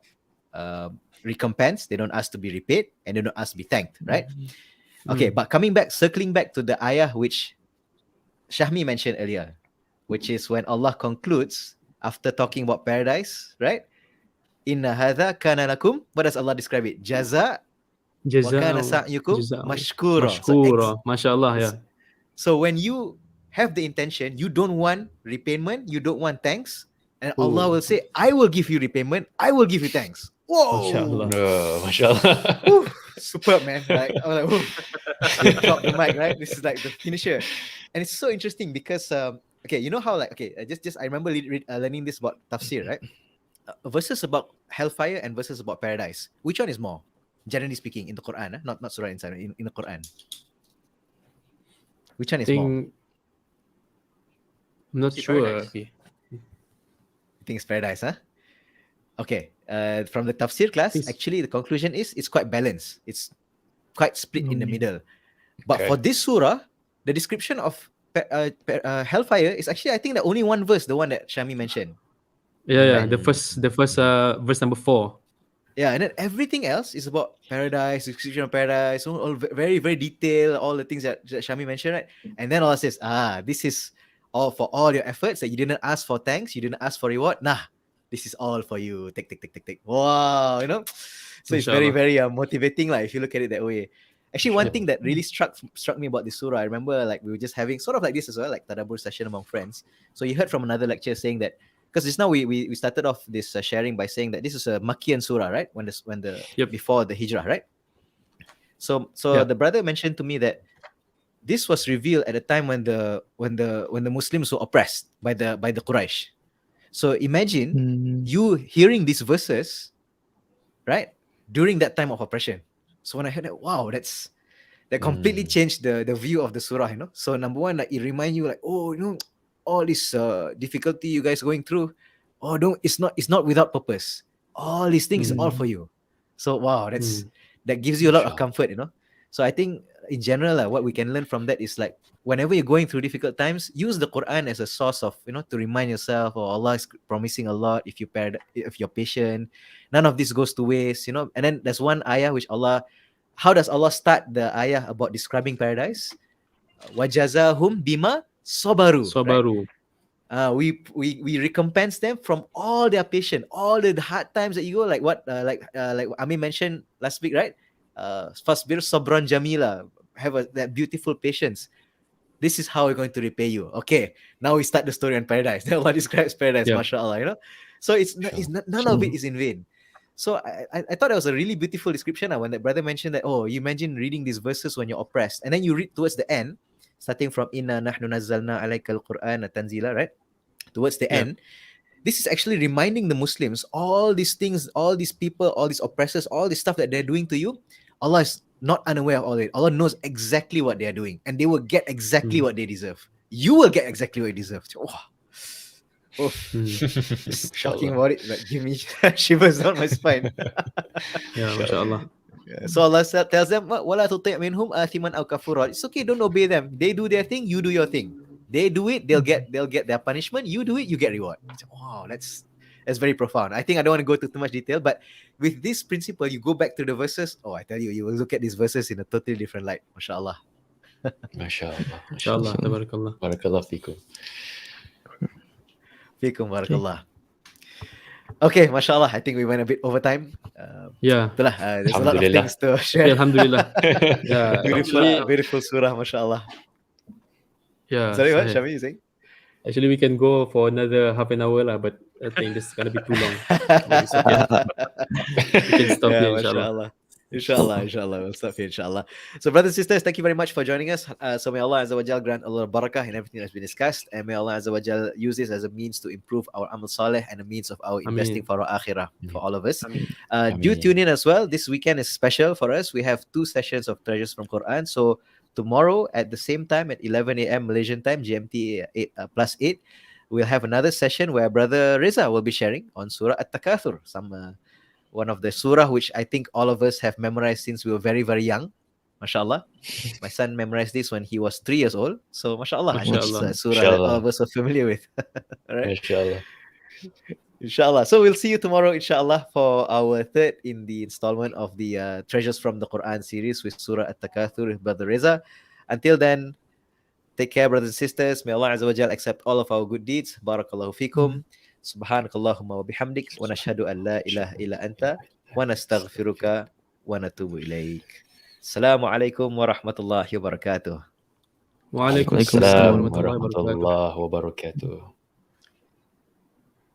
recompense, they don't ask to be repaid, and they don't ask to be thanked, right? Okay, but circling back to the ayah which Syahmi mentioned earlier, which is when Allah concludes after talking about paradise, right? Inna hadha kana lakum. What does Allah describe it? Jaza wa kana sa'yukum mashkura. MashaAllah, yeah. So when you have the intention, you don't want repayment, you don't want thanks, and Allah will say, I will give you repayment, I will give you thanks. Whoa! MashaAllah. Superb, man. Like, I'm like, whoa. Drop the mic, right? This is like the finisher. And it's so interesting because, okay, you know how, like, okay, just I remember learning this about tafsir, right? Verses about hellfire and verses about paradise. Which one is more, generally speaking, in the Quran? Not Surah Al-Insan, in the Quran. Which one is more? I'm not sure. Okay. I think it's paradise, huh? Okay. From the tafsir class, actually the conclusion is it's quite balanced. It's quite split in the middle. But for this surah, the description of hellfire is actually, I think, the only one verse, the one that Syahmi mentioned. Yeah, right? the first verse number 4. Yeah, and then everything else is about paradise, description of paradise, all very, very detailed, all the things that Syahmi mentioned, right? And then Allah says, this is all for all your efforts that you didn't ask for thanks, you didn't ask for reward. This is all for you. Take. Wow, you know? So it's very, very motivating, like, if you look at it that way. Actually, one thing that really struck me about this surah, I remember, like, we were just having sort of like this as well, like tadabbur session among friends. So you heard from another lecturer saying that, because just now we started off this sharing by saying that this is a Makkian surah, right? Before the hijrah, right? So the brother mentioned to me that this was revealed at a time when the Muslims were oppressed by the Quraysh. So imagine you hearing these verses, right, during that time of oppression. So when I heard that, wow, that completely changed the view of the surah, you know. So number one, like, it reminds you, like, oh, you know, all this difficulty you guys going through, it's not without purpose. All these things is all for you. So wow, that gives you a lot of comfort, you know. So I think in general, what we can learn from that is, like, whenever you're going through difficult times, use the Quran as a source of, you know, to remind yourself, Allah is promising a lot if you're patient. None of this goes to waste, you know. And then there's one ayah which how does Allah start the ayah about describing paradise? Wajazahum bima sabaru. Right? We recompense them from all their patience, all the hard times that you go, like what like Amin mentioned last week, right? Fasbir sabran jamila, have that beautiful patience. This is how we're going to repay you. Okay, now we start the story on paradise. Then Allah describes paradise, mashallah, you know. So none of it is in vain. So I thought that was a really beautiful description when that brother mentioned that, you imagine reading these verses when you're oppressed, and then you read towards the end, starting from Inna nahnu nazzalna alayka al-Qur'ana tanzila, right? Towards the end, this is actually reminding the Muslims, all these things, all these people, all these oppressors, all this stuff that they're doing to you, Allah is not unaware of all it. Allah knows exactly what they are doing, and they will get exactly what they deserve. You will get exactly what you deserve. Just talking about it, like, give me shivers down my spine. MashaAllah. So Allah tells them, "Wala tuti' minhum athiman aw kafura." It's okay, don't obey them. They do their thing, you do your thing. They do it, they'll get their punishment. You do it, you get reward. Wow, that's very profound. I think I don't want to go to too much detail, but with this principle, you go back to the verses. I tell you, you will look at these verses in a totally different light. MashaAllah. MashaAllah. Tabarakallah. Barakallah fikum. Fikum barakallah. Okay, mashallah. I think we went a bit over time. Yeah. Itulah, there's a lot of Alhamdulillah. things to Okay, share. Alhamdulillah. Yeah, Beautiful, actually, beautiful surah, mashallah. yeah. Sorry, what, Sahih. Syahmi, you saying? Actually, we can go for another half an hour lah, but I think this is gonna be too long. But it's okay. We can stop Yeah, here, inshallah. mashallah. Inshallah, we'll stop here, inshallah. So, brothers and sisters, thank you very much for joining us. So, may Allah Azza wa Jal grant a lot of barakah in everything that's been discussed, and may Allah Azza wa Jal use this as a means to improve our amal saleh and a means of our investing Ameen. for our akhirah for all of us. Ameen. Do Ameen. tune in as well. This weekend is special for us. We have 2 sessions of Treasures from Quran. So, tomorrow at the same time at 11 a.m. Malaysian time, GMT 8+8, we'll have another session where Brother Reza will be sharing on Surah At-Takathur, one of the surah which I think all of us have memorized since we were very, very young. MashaAllah. My son memorized this when he was 3 years old. So, MashaAllah, I think it's a MashaAllah. surah that all Inshallah. of us are familiar with. All right. Inshallah. Inshallah. So, we'll see you tomorrow, inshallah, for our third in the installment of the Treasures from the Quran series with Surah At-Takathur with Brother Reza. Until then, take care, brothers and sisters. May Allah Azza wa Jal accept all of our good deeds. Barakallahu fikum. Subhanakallahumma wa bihamdik. Wa nashhadu an la ilaha illa anta. Wa nastaghfiruka wa natubu ilaik. Assalamualaikum warahmatullahi wabarakatuh. Waalaikumsalam Waalaikumsalam Assalamu warahmatullahi wabarakatuh. warahmatullahi wabarakatuh.